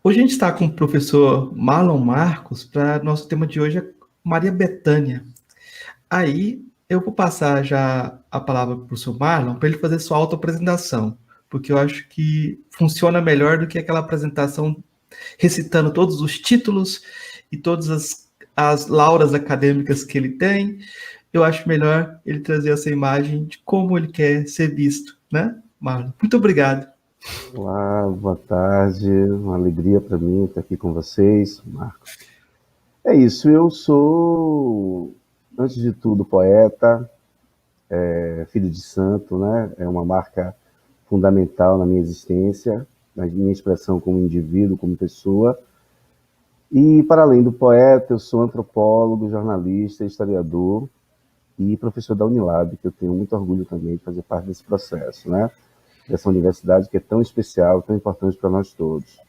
Hoje a gente está com o professor Marlon Marcos para nosso tema de hoje é Maria Bethânia. Aí eu vou passar já a palavra para o professor Marlon para ele fazer sua autoapresentação, porque eu acho que funciona melhor do que aquela apresentação recitando todos os títulos e todas as lauras acadêmicas que ele tem. Eu acho melhor ele trazer essa imagem de como ele quer ser visto, né, Marlon? Muito obrigado. Olá, boa tarde. Uma alegria para mim estar aqui com vocês, Marcos. É isso, eu sou, antes de tudo, poeta, filho de santo, né? É uma marca fundamental na minha existência, na minha expressão como indivíduo, como pessoa. E, para além do poeta, eu sou antropólogo, jornalista, historiador e professor da Unilab, que eu tenho muito orgulho também de fazer parte desse processo, né? Dessa universidade que é tão especial, tão importante para nós todos.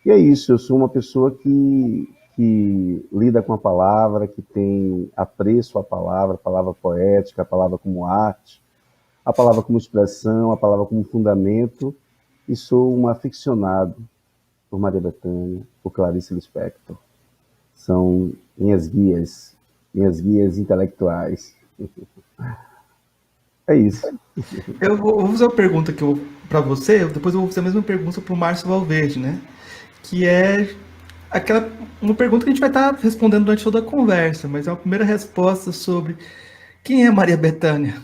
E é isso, eu sou uma pessoa que lida com a palavra, que tem apreço à palavra, a palavra poética, a palavra como arte, a palavra como expressão, a palavra como fundamento, e sou um aficionado por Maria Bethânia, por Clarice Lispector. São minhas guias intelectuais. É isso. Eu vou fazer uma pergunta para você, depois eu vou fazer a mesma pergunta para o Márcio Valverde, né? Que é uma pergunta que a gente vai estar respondendo durante toda a conversa, mas é uma primeira resposta sobre quem é Maria Bethânia.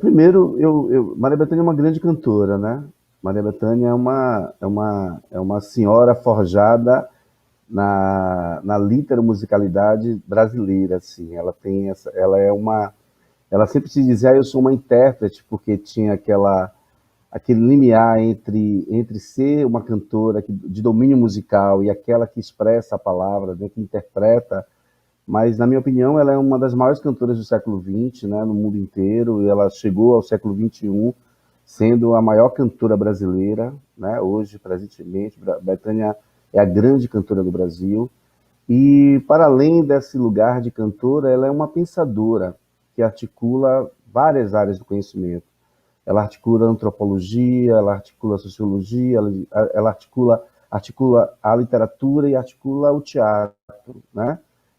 Primeiro, Maria Bethânia é uma grande cantora, né? Maria Bethânia é uma senhora forjada na literamusicalidade brasileira, assim. Ela sempre se dizia, eu sou uma intérprete, porque tinha aquele limiar entre ser uma cantora de domínio musical e aquela que expressa a palavra, né, que interpreta. Mas, na minha opinião, ela é uma das maiores cantoras do século XX, né, no mundo inteiro, e ela chegou ao século XXI sendo a maior cantora brasileira, né, hoje, presentemente. Bethânia é a grande cantora do Brasil, e, para além desse lugar de cantora, ela é uma pensadora que articula várias áreas do conhecimento. Ela articula antropologia, ela articula sociologia, ela articula a literatura e articula o teatro, né?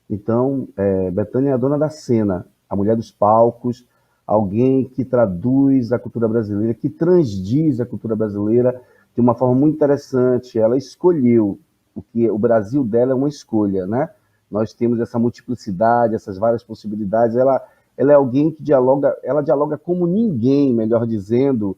Então, Bethânia é a dona da cena, a mulher dos palcos, alguém que traduz a cultura brasileira, que transdiz a cultura brasileira de uma forma muito interessante. Ela escolheu o Brasil dela é uma escolha, né? Nós temos essa multiplicidade, essas várias possibilidades. Ela é alguém que ela dialoga como ninguém, melhor dizendo,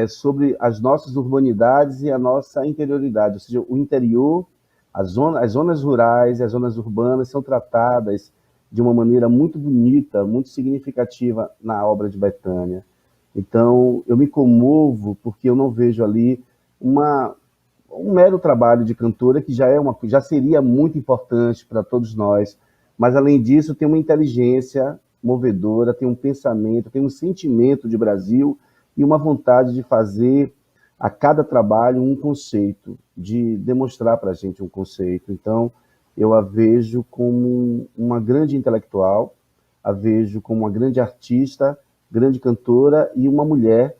sobre as nossas urbanidades e a nossa interioridade, ou seja, o interior, as zonas rurais e as zonas urbanas são tratadas de uma maneira muito bonita, muito significativa na obra de Bethânia. Então, eu me comovo porque eu não vejo ali uma, um mero trabalho de cantora que já seria muito importante para todos nós, mas além disso tem uma inteligência movedora, tem um pensamento, tem um sentimento de Brasil e uma vontade de fazer a cada trabalho um conceito, de demonstrar para a gente um conceito. Então, eu a vejo como uma grande intelectual, a vejo como uma grande artista, grande cantora e uma mulher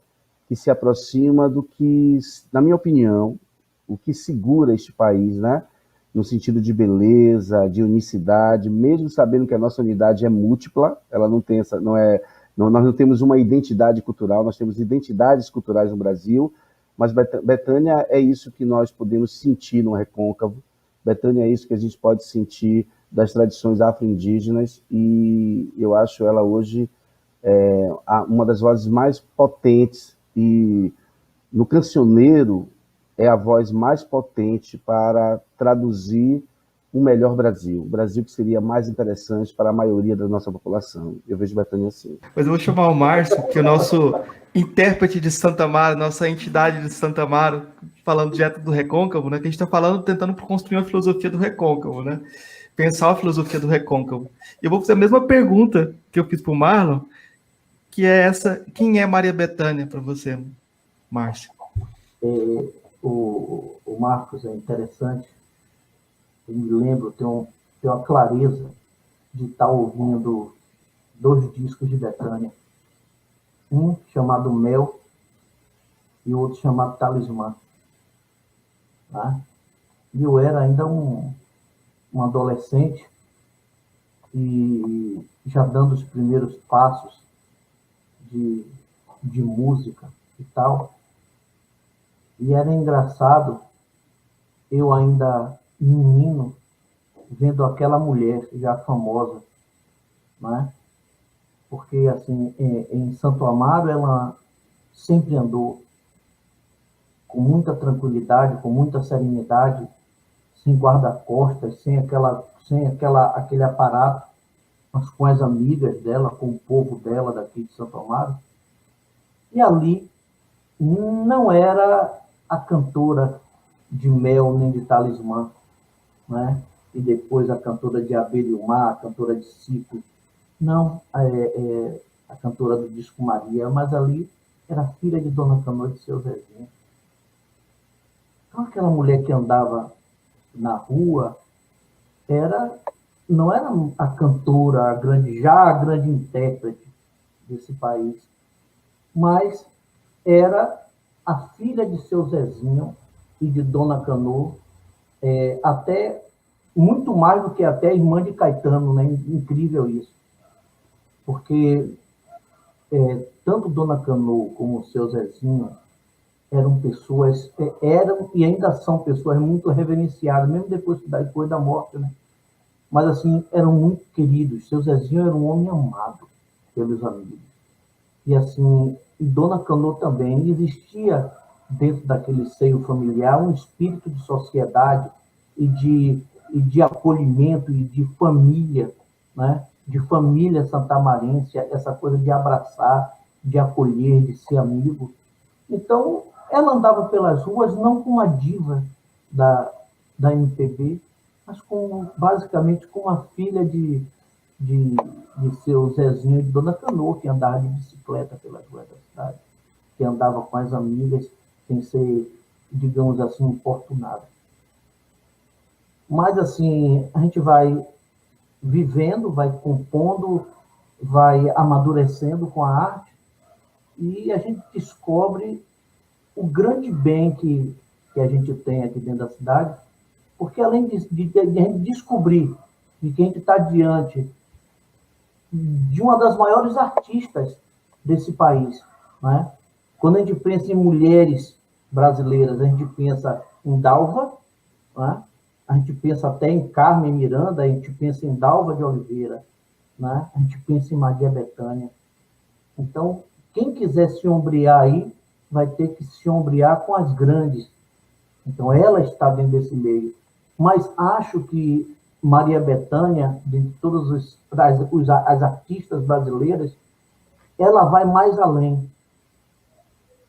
que se aproxima do que, na minha opinião, o que segura este país, né? No sentido de beleza, de unicidade, mesmo sabendo que a nossa unidade é múltipla, ela não tem essa, nós não temos uma identidade cultural, nós temos identidades culturais no Brasil, mas Bethânia é isso que nós podemos sentir no Recôncavo, Bethânia é isso que a gente pode sentir das tradições afro-indígenas, e eu acho ela hoje uma das vozes mais potentes, e no cancioneiro é a voz mais potente para traduzir um melhor Brasil, o Brasil que seria mais interessante para a maioria da nossa população. Eu vejo Bethânia assim. Mas eu vou chamar o Márcio, que é o nosso intérprete de Santa Mara, nossa entidade de Santa Mara, falando direto do Recôncavo, né? Que a gente está falando, tentando construir uma filosofia do Recôncavo, né? Pensar a filosofia do Recôncavo. E eu vou fazer a mesma pergunta que eu fiz para o Marlon, que é essa: quem é Maria Bethânia para você, Márcio? O Marcos é interessante, eu me lembro, tenho uma clareza de estar ouvindo dois discos de Bethânia, um chamado Mel e o outro chamado Talismã. né? E eu era ainda um adolescente e já dando os primeiros passos de, de música e tal. E era engraçado, eu ainda menino, vendo aquela mulher já famosa, né? Porque, assim, em Santo Amaro, ela sempre andou com muita tranquilidade, com muita serenidade, sem guarda-costas, aquele aparato, mas com as amigas dela, com o povo dela daqui de Santo Amaro. E ali não era a cantora de Mel nem de Talismã, né? E depois a cantora de Abelha e o Mar, a cantora de Cico. Não, a cantora do Disco Maria, mas ali era filha de Dona Canoa e de seu Zezinho. Então aquela mulher que andava na rua não era a cantora, já a grande intérprete desse país, mas era a filha de seu Zezinho e de Dona Canoa, até muito mais do que até a irmã de Caetano, né? Incrível isso. Porque tanto Dona Canoa como o seu Zezinho eram pessoas, eram e ainda são pessoas muito reverenciadas, mesmo depois da morte, né? Mas, assim, eram muito queridos. Seu Zezinho era um homem amado pelos amigos. E, assim, e Dona Canoa também. Existia, dentro daquele seio familiar, um espírito de sociedade e de acolhimento e de família, né? De família santamarense, essa coisa de abraçar, de acolher, de ser amigo. Então, ela andava pelas ruas não com uma diva da MPB, mas basicamente com uma filha de seu Zezinho e de Dona Canoa, que andava de bicicleta pelas ruas da cidade, que andava com as amigas, sem ser, digamos assim, importunada. Mas, assim, a gente vai vivendo, vai compondo, vai amadurecendo com a arte, e a gente descobre o grande bem que a gente tem aqui dentro da cidade, porque além de a gente descobrir de que a gente está diante de uma das maiores artistas desse país, né? Quando a gente pensa em mulheres brasileiras, a gente pensa em Dalva, né? A gente pensa até em Carmen Miranda, a gente pensa em Dalva de Oliveira, né? A gente pensa em Maria Bethânia. Então, quem quiser se ombrear aí, vai ter que se ombrear com as grandes. Então, ela está dentro desse meio. Mas acho que Maria Bethânia, de todas as artistas brasileiras, ela vai mais além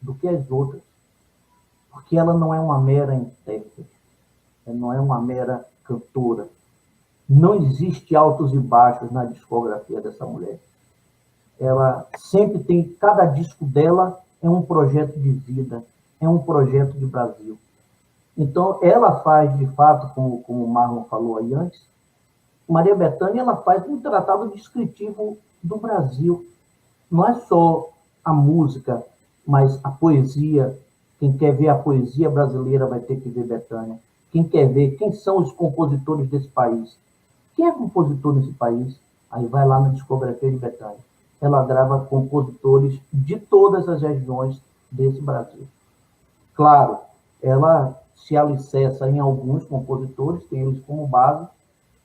do que as outras. Porque ela não é uma mera intérprete, ela não é uma mera cantora. Não existe altos e baixos na discografia dessa mulher. Ela sempre tem, cada disco dela é um projeto de vida, é um projeto de Brasil. Então, ela faz, de fato, como o Marlon falou aí antes, Maria Bethânia, ela faz um tratado descritivo do Brasil. Não é só a música, mas a poesia. Quem quer ver a poesia brasileira vai ter que ver Bethânia. Quem quer ver quem são os compositores desse país. Quem é compositor desse país? Aí vai lá na discografia de Bethânia. Ela grava compositores de todas as regiões desse Brasil. Claro, ela se alicerça em alguns compositores, tem eles como base,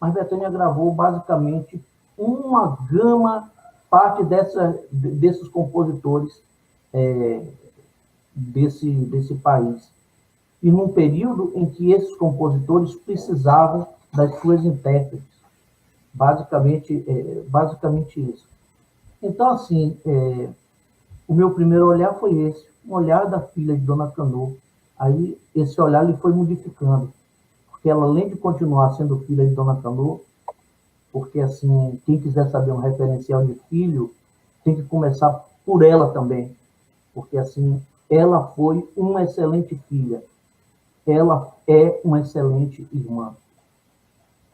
mas Bethânia gravou basicamente uma gama, parte desses compositores desse país. E num período em que esses compositores precisavam das suas intérpretes. Basicamente isso. Então, assim, o meu primeiro olhar foi esse, um olhar da filha de Dona Canoa. Aí, esse olhar lhe foi modificando, porque ela, além de continuar sendo filha de Dona Canoa, porque, assim, quem quiser saber um referencial de filho, tem que começar por ela também, porque, assim, ela foi uma excelente filha, ela é uma excelente irmã,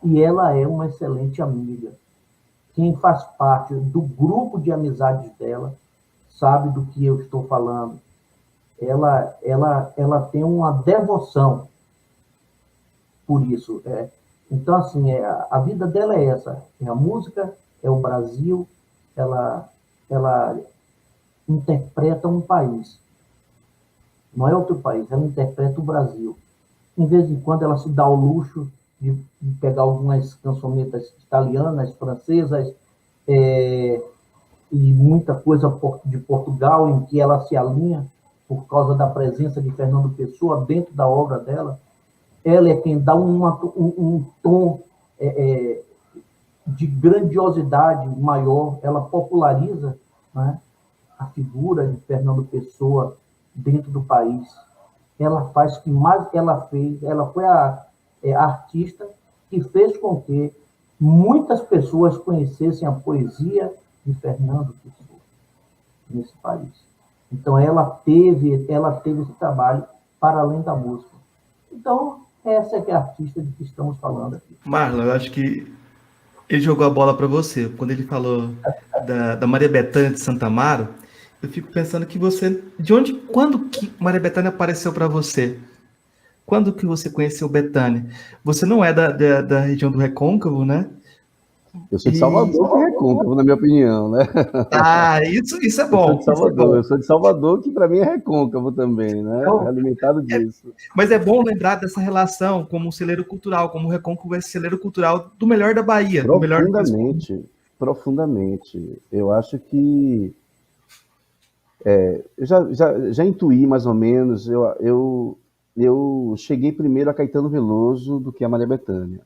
e ela é uma excelente amiga. Quem faz parte do grupo de amizades dela sabe do que eu estou falando. Ela tem uma devoção por isso. Então, assim, a vida dela é essa. É a música, é o Brasil, ela interpreta um país. Não é outro país, ela interpreta o Brasil. Em vez de quando ela se dá o luxo de pegar algumas cançonetas italianas, francesas, e muita coisa de Portugal, em que ela se alinha por causa da presença de Fernando Pessoa dentro da obra dela. Ela é quem dá um tom de grandiosidade maior, ela populariza, né, a figura de Fernando Pessoa dentro do país. Ela faz o que mais ela fez, ela foi a artista que fez com que muitas pessoas conhecessem a poesia de Fernando Pessoa nesse país. Então, ela teve esse trabalho para além da música. Então, essa é que é a artista de que estamos falando aqui. Marlon, eu acho que ele jogou a bola para você. Quando ele falou da Maria Bethânia de Santo Amaro, eu fico pensando que você... Quando que Maria Bethânia apareceu para você? Quando que você conheceu Bethânia? Você não é da região do Recôncavo, né? Eu sou de Salvador, que é Recôncavo, na minha opinião, né? Isso é bom. Eu sou de Salvador, que para mim é Recôncavo também, né? Então, Alimentado disso. Mas é bom lembrar dessa relação como um celeiro cultural, como o Recôncavo é celeiro cultural do melhor da Bahia. Profundamente, profundamente. Eu acho que eu já intuí mais ou menos. Eu cheguei primeiro a Caetano Veloso do que a Maria Bethânia.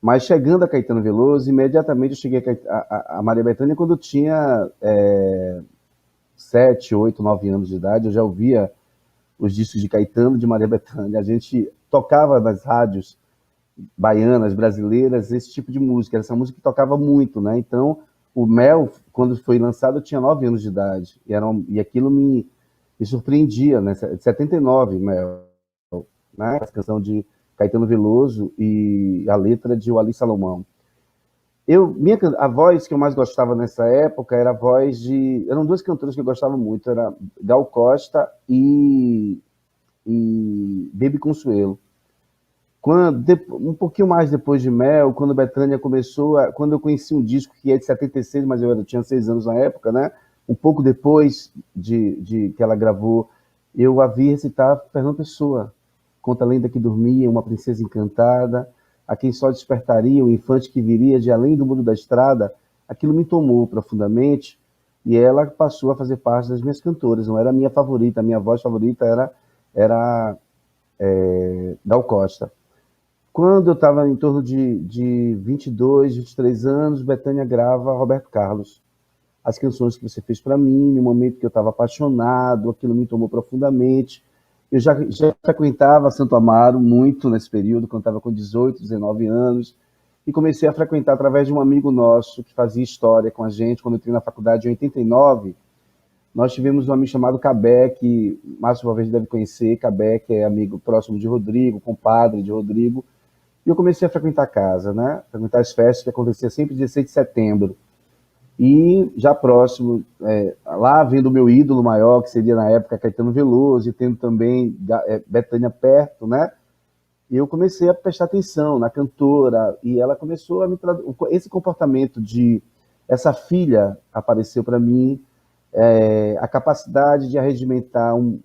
Mas chegando a Caetano Veloso, imediatamente eu cheguei a Maria Bethânia quando eu tinha 7, 8, 9 anos de idade. Eu já ouvia os discos de Caetano, de Maria Bethânia. A gente tocava nas rádios baianas, brasileiras, esse tipo de música. Essa música que tocava muito, né? Então, o Mel, quando foi lançado, eu tinha 9 anos de idade. E aquilo me surpreendia, né? 79, Mel, né? Essa canção de Caetano Veloso e a letra de Wally Salomão. A voz que eu mais gostava nessa época era a voz de... Eram duas cantoras que eu gostava muito, era Gal Costa e Baby Consuelo. Um pouquinho mais depois de Mel, quando Bethânia começou, quando eu conheci um disco que é de 76, mas eu tinha 6 anos na época, né? Um pouco depois de que ela gravou, eu a vi recitar Fernando Pessoa. Conta a lenda que dormia, uma princesa encantada, a quem só despertaria o infante que viria de além do muro da estrada. Aquilo me tomou profundamente e ela passou a fazer parte das minhas cantoras. Não era a minha favorita, a minha voz favorita era Gal Costa. Quando eu estava em torno de 22, 23 anos, Bethânia grava Roberto Carlos. As canções que você fez para mim, no momento que eu estava apaixonado, aquilo me tomou profundamente. Eu já frequentava Santo Amaro muito nesse período, quando estava com 18, 19 anos, e comecei a frequentar através de um amigo nosso que fazia história com a gente. Quando eu entrei na faculdade em 89, nós tivemos um amigo chamado Cabé, que Márcio talvez deve conhecer. Cabé, que é amigo próximo de Rodrigo, compadre de Rodrigo. E eu comecei a frequentar a casa, né? Frequentar as festas que aconteciam sempre 16 de setembro. E já próximo, lá vendo o meu ídolo maior, que seria na época Caetano Veloso, e tendo também Bethânia perto, né? E eu comecei a prestar atenção na cantora, e ela começou a me trazer... Esse comportamento de... Essa filha apareceu para mim, a capacidade de arregimentar um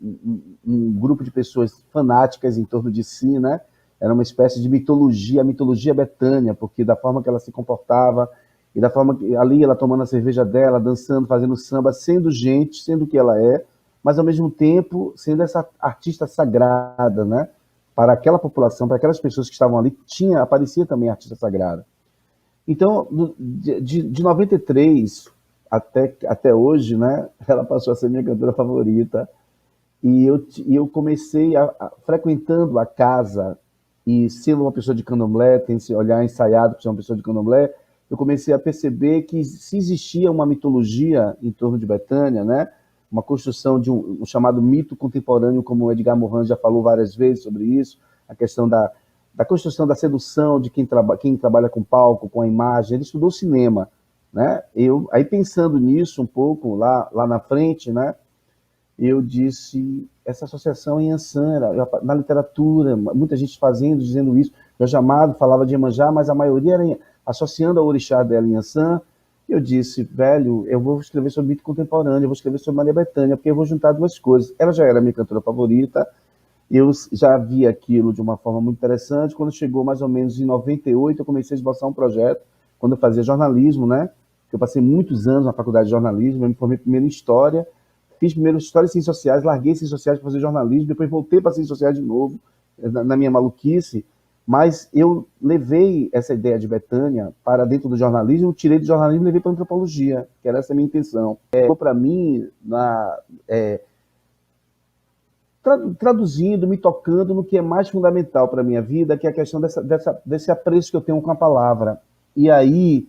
grupo de pessoas fanáticas em torno de si, né? Era uma espécie de mitologia, a mitologia Bethânia, porque da forma que ela se comportava, e da forma que ali ela tomando a cerveja dela, dançando, fazendo samba, sendo gente, sendo o que ela é, mas ao mesmo tempo sendo essa artista sagrada, né? Para aquela população, para aquelas pessoas que estavam ali, aparecia também a artista sagrada. Então, de 93 até hoje, né? Ela passou a ser minha cantora favorita, e eu comecei frequentando a casa, e sendo uma pessoa de candomblé, tem esse olhar ensaiado para ser uma pessoa de candomblé, eu comecei a perceber que se existia uma mitologia em torno de Bethânia, né? Uma construção de um chamado mito contemporâneo, como o Edgar Morin já falou várias vezes sobre isso, a questão da construção da sedução de quem trabalha com palco, com a imagem. Ele estudou cinema, né? Aí pensando nisso um pouco, lá na frente, né? Eu disse, essa associação em Ansan, na literatura, muita gente dizendo isso, Jorge Amado falava de Iemanjá, mas a maioria era associando ao orixá dela, Inhaçã. Eu disse, velho, eu vou escrever sobre mito contemporâneo, eu vou escrever sobre Maria Bethânia, porque eu vou juntar duas coisas. Ela já era minha cantora favorita, eu já vi aquilo de uma forma muito interessante. Quando chegou mais ou menos em 98, eu comecei a esboçar um projeto, quando eu fazia jornalismo, né? Eu passei muitos anos na faculdade de jornalismo, eu me formei primeiro em História, fiz primeiro História e Ciências Sociais, larguei Ciências Sociais para fazer jornalismo, depois voltei para Ciências Sociais de novo, na minha maluquice, mas eu levei essa ideia de Bethânia para dentro do jornalismo, tirei do jornalismo e levei para a antropologia, que era essa a minha intenção. Para mim, traduzindo, me tocando no que é mais fundamental para a minha vida, que é a questão desse apreço que eu tenho com a palavra. E aí,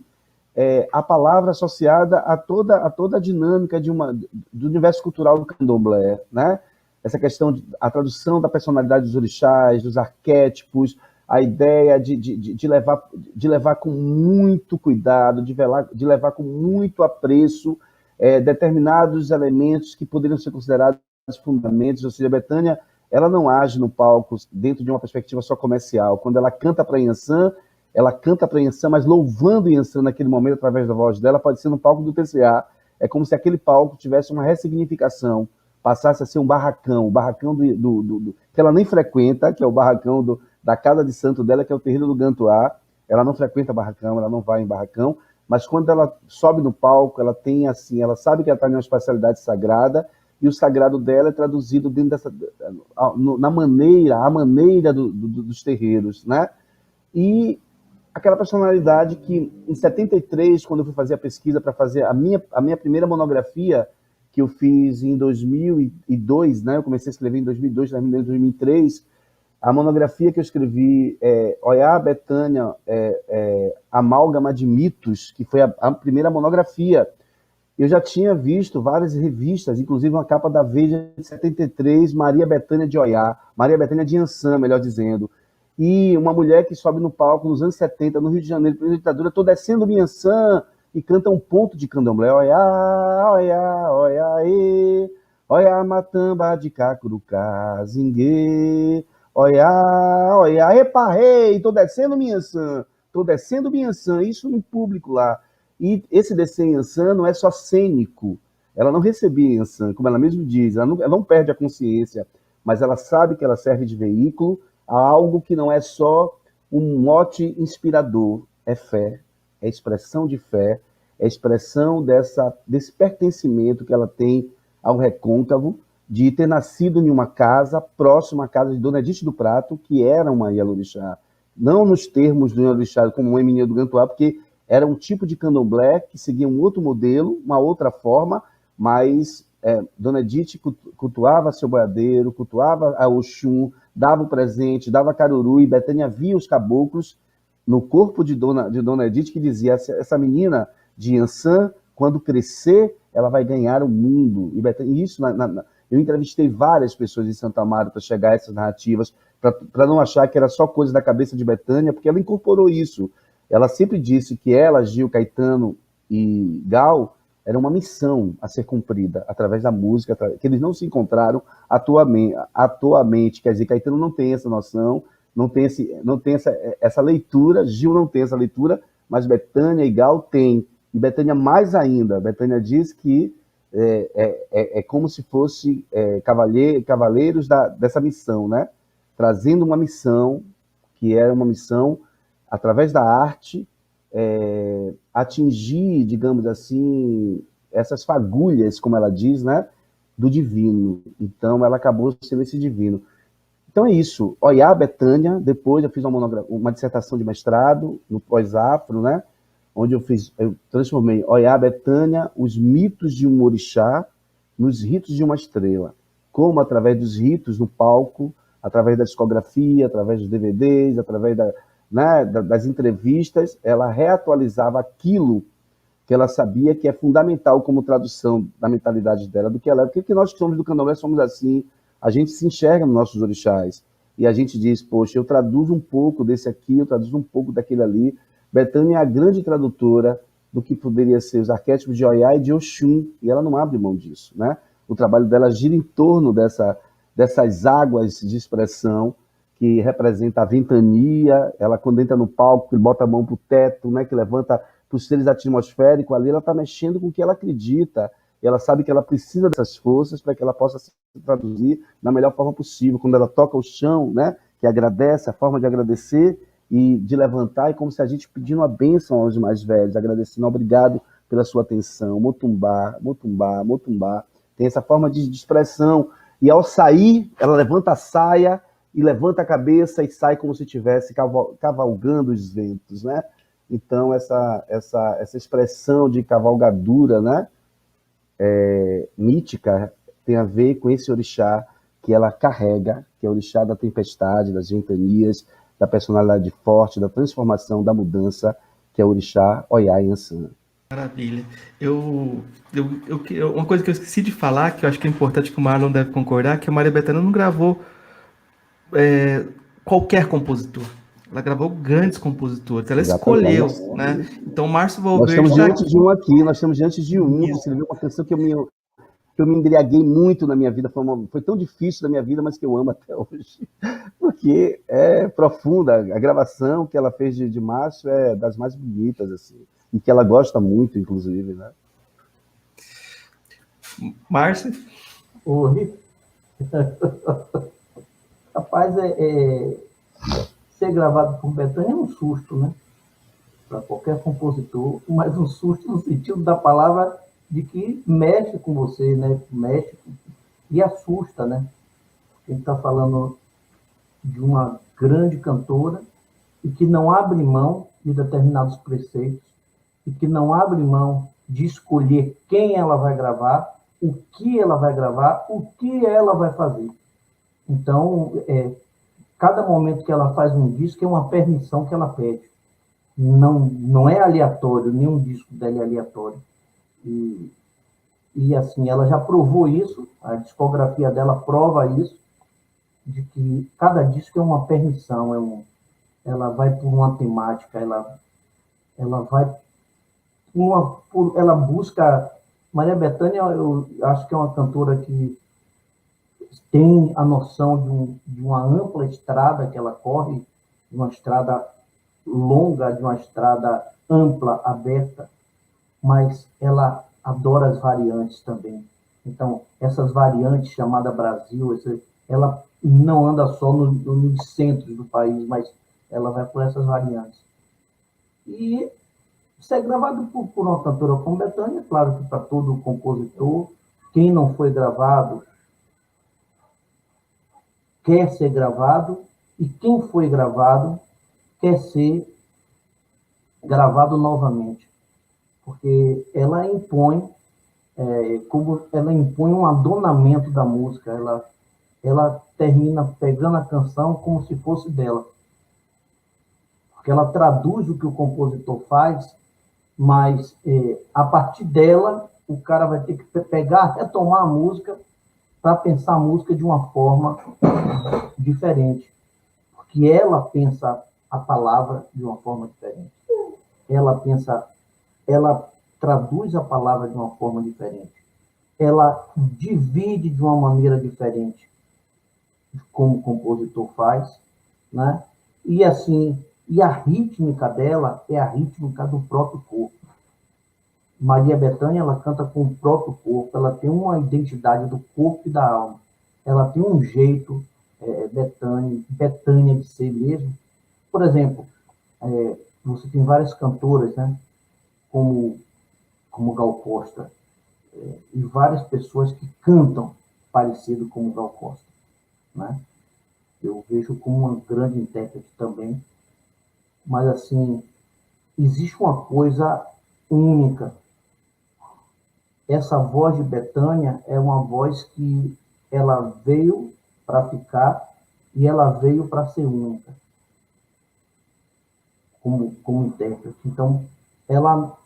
a palavra associada a toda a dinâmica do universo cultural do candomblé, né? Essa questão, a tradução da personalidade dos orixás, dos arquétipos, a ideia de levar com muito cuidado, de levar com muito apreço determinados elementos que poderiam ser considerados fundamentos. Ou seja, a Bethânia, ela não age no palco dentro de uma perspectiva só comercial. Quando ela canta para Inhaçã, mas louvando Inhaçã naquele momento através da voz dela, pode ser no palco do TCA. É como se aquele palco tivesse uma ressignificação, passasse a ser um barracão, o barracão que ela nem frequenta, que é o barracão da casa de santo dela, que é o terreiro do Gantuá. Ela não frequenta barracão, ela não vai em barracão, mas quando ela sobe no palco, ela tem assim, ela sabe que ela está em uma espacialidade sagrada, e o sagrado dela é traduzido dentro a maneira dos terreiros, né? E aquela personalidade que, em 73, quando eu fui fazer a pesquisa para fazer a minha primeira monografia, que eu fiz em 2002, né? Eu comecei a escrever em 2002, terminei em 2003. A monografia que eu escrevi é Oiá, Bethânia, Amálgama de Mitos, que foi a primeira monografia. Eu já tinha visto várias revistas, inclusive uma capa da Veja de 73, Maria Bethânia de Oiá, Maria Bethânia de Inhaçã, melhor dizendo. E uma mulher que sobe no palco nos anos 70, no Rio de Janeiro, pela ditadura, estou descendo Inhaçã, e canta um ponto de candomblé. Oiá, oiá, oiá, e, oiá, matamba de cacurucá, zingue, oiá, oiá, eparrei, estou descendo Inhaçã, isso no público lá. E esse descer em Inhaçã não é só cênico. Ela não recebia Inhaçã, como ela mesmo diz, ela não perde a consciência, mas ela sabe que ela serve de veículo a algo que não é só um mote inspirador, é fé, é expressão de fé, é expressão desse pertencimento que ela tem ao recôncavo, de ter nascido em uma casa próxima à casa de Dona Edith do Prato, que era uma Ialorixá. Não nos termos do Ialorixá como uma Emininha do Gantuá, porque era um tipo de candomblé que seguia um outro modelo, uma outra forma, mas Dona Edith cultuava seu boiadeiro, cultuava a Oxum, dava o presente, dava caruru, e Bethânia via os caboclos no corpo de Dona Edith, que dizia, essa menina de Inhaçã, quando crescer, ela vai ganhar o mundo. E isso, eu entrevistei várias pessoas em Santo Amaro para chegar a essas narrativas, para não achar que era só coisa da cabeça de Bethânia, porque ela incorporou isso. Ela sempre disse que ela, Gil, Caetano e Gal, era uma missão a ser cumprida através da música, que eles não se encontraram atualmente. Quer dizer, Caetano não tem essa noção, não tem essa leitura, Gil não tem essa leitura, mas Bethânia e Gal têm. E Bethânia mais ainda. Bethânia diz que é como se fosse cavaleiros dessa missão, né? Trazendo uma missão, que era uma missão através da arte, atingir, digamos assim, essas fagulhas, como ela diz, né, do divino. Então, ela acabou sendo esse divino. Então, é isso. Oiá, Bethânia, depois eu fiz uma dissertação de mestrado, no pós-afro, né, onde eu transformei Oiá, Bethânia, os mitos de um orixá, nos ritos de uma estrela. Como, através dos ritos no palco, através da discografia, através dos DVDs, através das entrevistas, ela reatualizava aquilo que ela sabia que é fundamental como tradução da mentalidade dela, do que ela é. Porque nós que somos do candomblé somos assim, a gente se enxerga nos nossos orixás, e a gente diz, poxa, eu traduzo um pouco desse aqui, eu traduzo um pouco daquele ali. Bethânia é a grande tradutora do que poderia ser os arquétipos de Oiá e de Oxum, e ela não abre mão disso, né? O trabalho dela gira em torno dessas águas de expressão que representa a ventania. Ela, quando entra no palco, que bota a mão para o teto, né, que levanta para os seres atmosféricos, ali ela está mexendo com o que ela acredita. E ela sabe que ela precisa dessas forças para que ela possa se traduzir da melhor forma possível. Quando ela toca o chão, né, que agradece, a forma de agradecer e de levantar, é como se a gente pedindo uma bênção aos mais velhos, agradecendo, obrigado pela sua atenção, motumbá, motumbá, motumbá. Tem essa forma de expressão. E ao sair, ela levanta a saia e levanta a cabeça e sai como se estivesse cavalgando os ventos, né? Então, essa expressão de cavalgadura, né, mítica, tem a ver com esse orixá que ela carrega, que é o orixá da tempestade, das ventanias, da personalidade forte, da transformação, da mudança, que é o orixá Oiá Yansã. Maravilha. Uma coisa que eu esqueci de falar, que eu acho que é importante, que o Marlon deve concordar, que a Maria Bethânia não gravou qualquer compositor. Ela gravou grandes compositores. Ela escolheu, Exatamente. né? Então, Márcio Nós Valverde estamos está diante aqui. de um aqui, nós estamos diante de um que Isso. escreveu uma canção que eu me embriaguei muito na minha vida, foi tão difícil na minha vida, mas que eu amo até hoje, porque é profunda. A gravação que ela fez de Márcio é das mais bonitas, assim, e que ela gosta muito, inclusive, né? Márcio? Oi. Rapaz, ser gravado por Bethânia é um susto, né? Para qualquer compositor, mas um susto no sentido da palavra de que mexe com você, né? Mexe e assusta, né? A gente está falando de uma grande cantora e que não abre mão de determinados preceitos e que não abre mão de escolher quem ela vai gravar, o que ela vai gravar, o que ela vai fazer. Então, cada momento que ela faz um disco é uma permissão que ela pede. Não é aleatório, nenhum disco dela é aleatório. E assim, ela já provou isso, a discografia dela prova isso, de que cada disco é uma permissão, ela vai por uma temática, ela vai ela busca. Maria Bethânia, eu acho que é uma cantora que tem a noção de uma ampla estrada que ela corre, de uma estrada longa, de uma estrada ampla, aberta, mas ela adora as variantes também. Então, essas variantes chamadas Brasil, ela não anda só nos centros do país, mas ela vai por essas variantes. E ser gravado por uma cantora como Bethânia, claro que para todo compositor, quem não foi gravado quer ser gravado, e quem foi gravado quer ser gravado novamente, porque ela impõe, como ela impõe um adornamento da música, ela termina pegando a canção como se fosse dela, porque ela traduz o que o compositor faz, mas a partir dela o cara vai ter que pegar, retomar a música para pensar a música de uma forma diferente, porque ela pensa a palavra de uma forma diferente. Ela traduz a palavra de uma forma diferente. Ela divide de uma maneira diferente, como o compositor faz, né? E assim, e a rítmica dela é a rítmica do próprio corpo. Maria Bethânia, ela canta com o próprio corpo, ela tem uma identidade do corpo e da alma. Ela tem um jeito, Bethânia de ser mesmo. Por exemplo, você tem várias cantoras, né? Como Gal Costa, e várias pessoas que cantam parecido com o Gal Costa, né? Eu vejo como uma grande intérprete também, mas assim, existe uma coisa única. Essa voz de Bethânia é uma voz que ela veio para ficar e ela veio para ser única como intérprete. Então, ela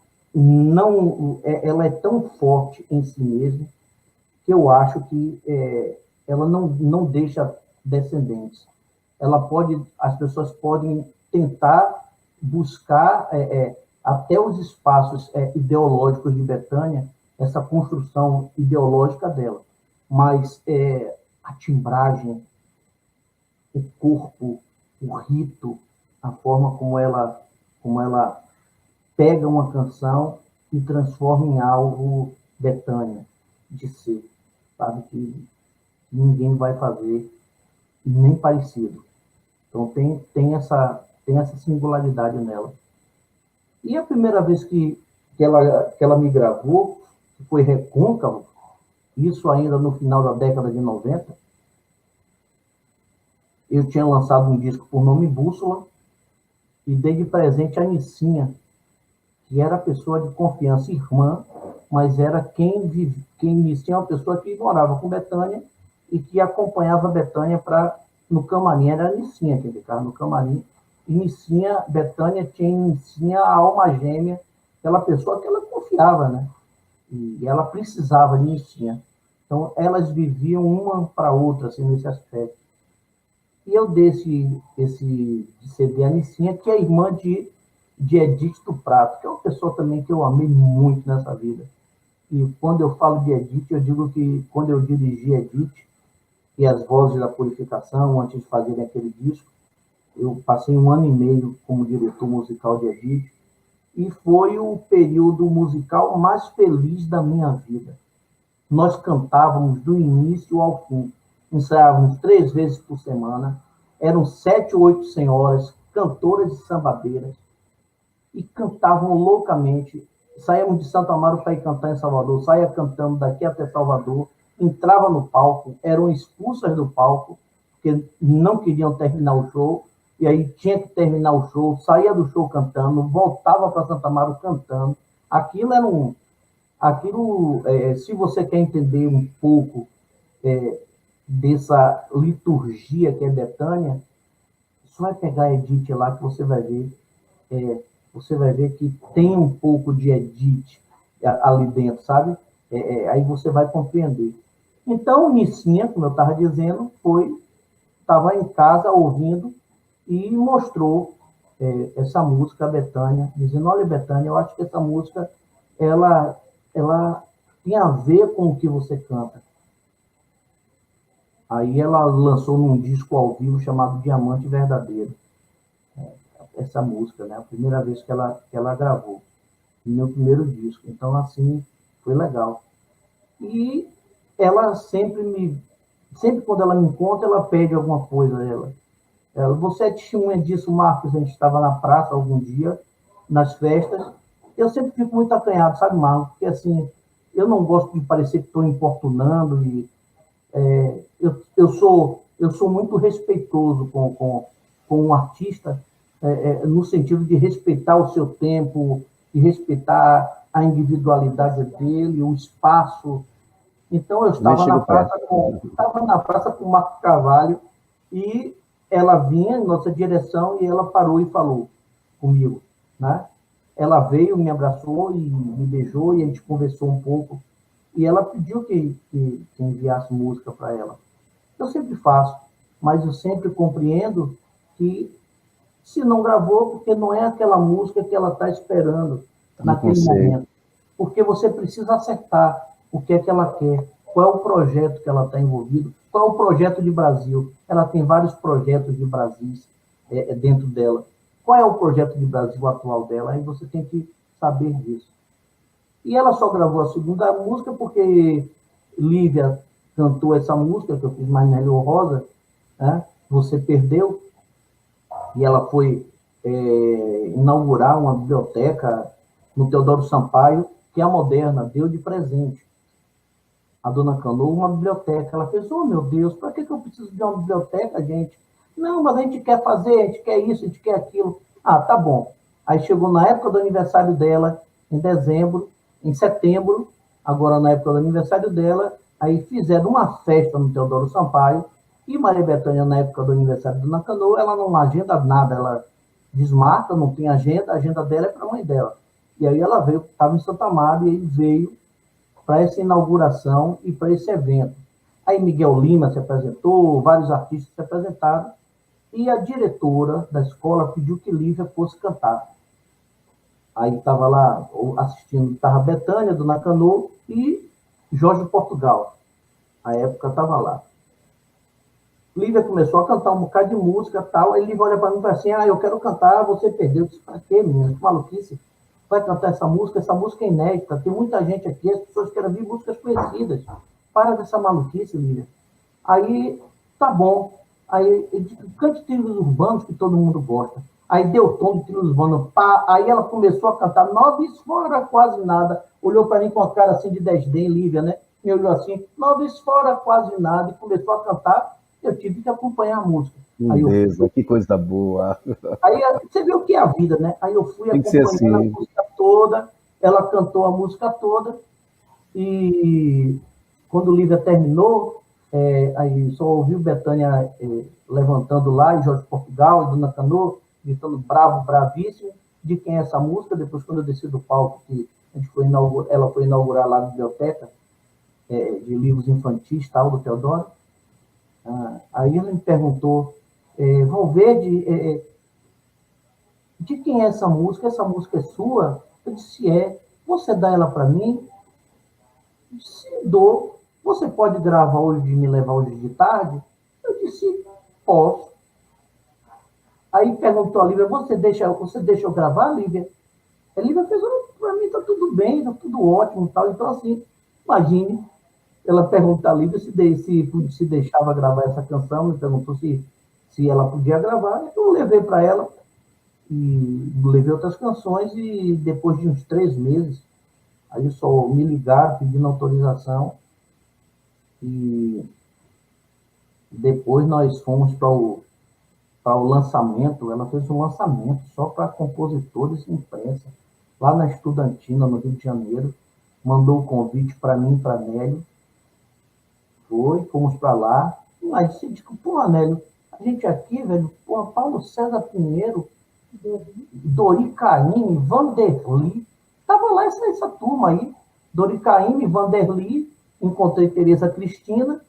é tão forte em si mesma que eu acho que ela não deixa descendentes. As pessoas podem tentar buscar até os espaços ideológicos de Bethânia, essa construção ideológica dela, mas a timbragem, o corpo, o rito, a forma como ela pega uma canção e transforma em algo Bethânia de ser, sabe, que ninguém vai fazer nem parecido. Então tem essa singularidade nela. E a primeira vez que ela me gravou, que foi Recôncavo, isso ainda no final da década de 90, eu tinha lançado um disco por nome Bússola e dei de presente a Nicinha, que era a pessoa de confiança, irmã, mas era quem Nicinha é uma pessoa que morava com Bethânia e que acompanhava Bethânia no camarim. Era a Nicinha que ficava no camarim. E Nicinha, Bethânia tinha em Nicinha a alma gêmea, aquela pessoa que ela confiava, né? E ela precisava de Nicinha. Então, elas viviam uma para a outra, assim, nesse aspecto. E eu dei esse CD a Nicinha, que é irmã de Edith do Prato, que é uma pessoa também que eu amei muito nessa vida. E quando eu falo de Edith, eu digo que quando eu dirigi Edith e as Vozes da Purificação, antes de fazerem aquele disco, eu passei 1 ano e meio como diretor musical de Edith, e foi o período musical mais feliz da minha vida. Nós cantávamos do início ao fim, ensaiávamos 3 vezes por semana, eram 7 ou 8 senhoras, cantoras e sambadeiras, e cantavam loucamente. Saíamos de Santo Amaro para ir cantar em Salvador, saía cantando daqui até Salvador, entrava no palco, eram expulsas do palco, porque não queriam terminar o show, e aí tinha que terminar o show, saía do show cantando, voltava para Santo Amaro cantando. Aquilo era se você quer entender um pouco dessa liturgia que é Bethânia, só vai pegar a Edith lá que você vai ver que tem um pouco de Edith ali dentro, sabe? Aí você vai compreender. Então, Nicinha, como eu estava dizendo, estava em casa ouvindo e mostrou essa música, Bethânia, dizendo: olha, Bethânia, eu acho que essa música ela tem a ver com o que você canta. Aí ela lançou num disco ao vivo chamado Diamante Verdadeiro, essa música, né? A primeira vez que ela gravou, no meu primeiro disco. Então, assim, foi legal. E ela sempre quando ela me encontra, ela pede alguma coisa a ela. Você é testemunha disso, Marcos? A gente estava na praça algum dia, nas festas. Eu sempre fico muito acanhado, sabe, Marcos? Porque, assim, eu não gosto de parecer que estou importunando. Eu sou muito respeitoso com um artista, no sentido de respeitar o seu tempo, de respeitar a individualidade dele, o espaço. Então, eu estava na praça com o Marco Carvalho e ela vinha em nossa direção e ela parou e falou comigo, né? Ela veio, me abraçou e me beijou e a gente conversou um pouco e ela pediu que enviasse música para ela. Eu sempre faço, mas eu sempre compreendo que se não gravou, porque não é aquela música que ela está esperando naquele momento. Porque você precisa acertar o que é que ela quer, qual é o projeto que ela está envolvida, qual é o projeto de Brasil. Ela tem vários projetos de Brasil dentro dela. Qual é o projeto de Brasil atual dela? Aí você tem que saber disso. E ela só gravou a segunda música porque Lívia cantou essa música que eu fiz, mais Melhor Rosa, né? Você Perdeu, e ela foi inaugurar uma biblioteca no Teodoro Sampaio, que é a Moderna, deu de presente a dona Canoa uma biblioteca. Ela fez: oh, meu Deus, para que eu preciso de uma biblioteca, gente? Não, mas a gente quer fazer, a gente quer isso, a gente quer aquilo. Ah, tá bom. Aí chegou na época do aniversário dela, em setembro, agora na época do aniversário dela, aí fizeram uma festa no Teodoro Sampaio, e Maria Bethânia, na época do aniversário da dona Canoa, ela não agenda nada, ela desmarca, não tem agenda, a agenda dela é para a mãe dela. E aí ela veio, estava em Santa Amaro, e aí veio para essa inauguração e para esse evento. Aí Miguel Lima se apresentou, vários artistas se apresentaram, e a diretora da escola pediu que Lívia fosse cantar. Aí estava lá assistindo, estava Bethânia, Dona Canoa e Jorge Portugal. A época estava lá. Lívia começou a cantar um bocado de música e tal, aí Lívia olha para mim e fala assim, eu quero cantar, você perdeu. Eu disse, para quê, menino? Que maluquice. Vai cantar essa música é inédita, tem muita gente aqui, as pessoas querem ouvir músicas conhecidas. Para dessa maluquice, Lívia. Aí, tá bom. Aí, cante trilhos urbanos que todo mundo gosta. Aí deu tom de trilhos urbanos, pá. Aí ela começou a cantar, Nove fora, quase nada. Olhou para mim com a cara assim de desdém, Lívia, né? Me olhou assim, Nove fora, quase nada. E começou a cantar. Eu tive que acompanhar a música. Lindeza, que coisa boa. Aí você vê o que é a vida, né? Aí eu fui Tem que ser acompanhando assim. a música toda, ela cantou a música toda, e quando Lívia terminou, aí só ouviu Bethânia levantando lá, e Jorge Portugal, e Dona Cano, gritando bravo, bravíssimo, de quem é essa música. Depois, quando eu desci do palco, que ela foi inaugurar lá a biblioteca de livros infantis, tal, do Teodoro, aí ela me perguntou, Valverde, de quem é essa música? Essa música é sua? Eu disse, Você dá ela para mim? Eu disse, dou. Você pode gravar hoje e me levar hoje de tarde? Eu disse, posso. Aí perguntou a Lívia, você deixa eu gravar, Lívia? A Lívia fez, para mim está tudo bem, está tudo ótimo, tal. Então, assim, imagine, ela perguntou a Lívia se deixava gravar essa canção, me perguntou se ela podia gravar, então eu levei para ela, e levei outras canções, e depois de uns 3 meses, aí só me ligaram pedindo autorização, e depois nós fomos para o lançamento. Ela fez um lançamento só para compositores e imprensa, lá na Estudantina, no Rio de Janeiro, mandou o convite para mim e para Nélio, fomos para lá, aí disse, pô, Nélio, a gente aqui, velho, pô, Paulo César Pinheiro, Dori Caymmi, Vanderly, estava lá essa turma aí, Dori Caymmi, Vanderly, encontrei Tereza Cristina.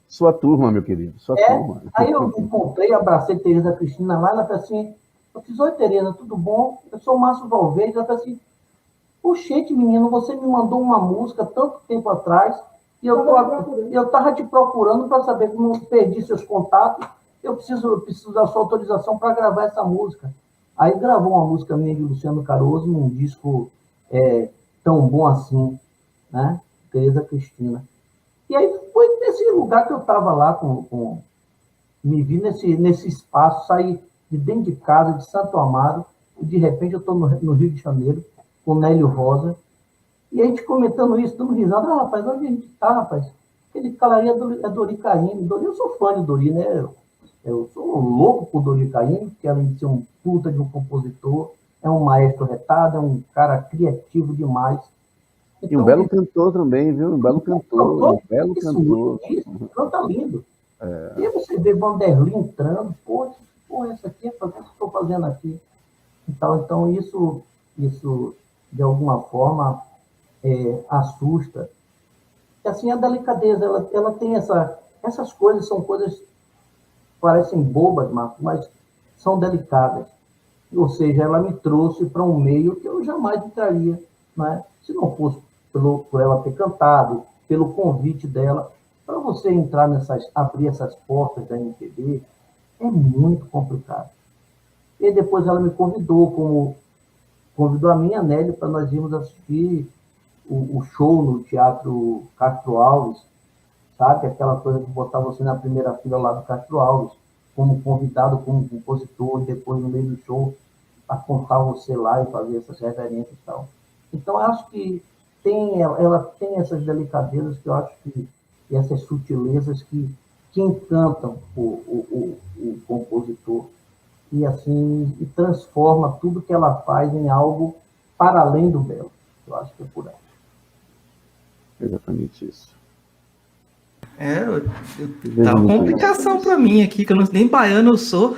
Sua turma, meu querido, sua turma. Aí eu encontrei, abracei Tereza Cristina lá, ela falou assim, eu fiz, oi Tereza, tudo bom? Eu sou o Márcio Valverde. Ela falou assim, oxente, menino, você me mandou uma música tanto tempo atrás, e eu estava te procurando para saber que não perdi seus contatos, eu preciso da sua autorização para gravar essa música. Aí gravou uma música minha de Luciano Caroso, num disco tão bom assim, né? Tereza Cristina. E aí foi nesse lugar que eu estava lá, me vi nesse espaço, saí de dentro de casa, de Santo Amaro, e de repente eu estou no Rio de Janeiro, com Nélio Rosa, e a gente comentando isso, dando risada, rapaz, onde a gente está, rapaz? Aquele cara aí é Dori Caymmi. Eu sou fã de Dori, né? Eu sou louco por Dori Caymmi, que além de ser um puta de um compositor, é um maestro retado, é um cara criativo demais. Então, e um belo cantor também, viu? Um belo cantor. Isso, canta lindo. E aí você vê Vanderly entrando, pô, essa aqui é o que eu estou fazendo aqui. Então isso de alguma forma assusta. E assim, a delicadeza, ela tem essas coisas, são coisas que parecem bobas, Marcos, mas são delicadas. Ou seja, ela me trouxe para um meio que eu jamais entraria, né? Se não fosse por ela ter cantado, pelo convite dela. Para você entrar abrir essas portas da MPB, é muito complicado. E depois ela me convidou a mim e a Nélio para nós irmos assistir o show no Teatro Castro Alves, sabe? Aquela coisa de botar você na primeira fila lá do Castro Alves, como convidado, como compositor, e depois no meio do show, apontar você lá e fazer essas reverências e tal. Então, eu acho que ela tem essas delicadezas que eu acho que essas sutilezas que encantam o compositor e assim e transforma tudo que ela faz em algo para além do belo. Eu acho que é por aí. Exatamente isso. Tá uma complicação para mim aqui, que eu nem baiano eu sou.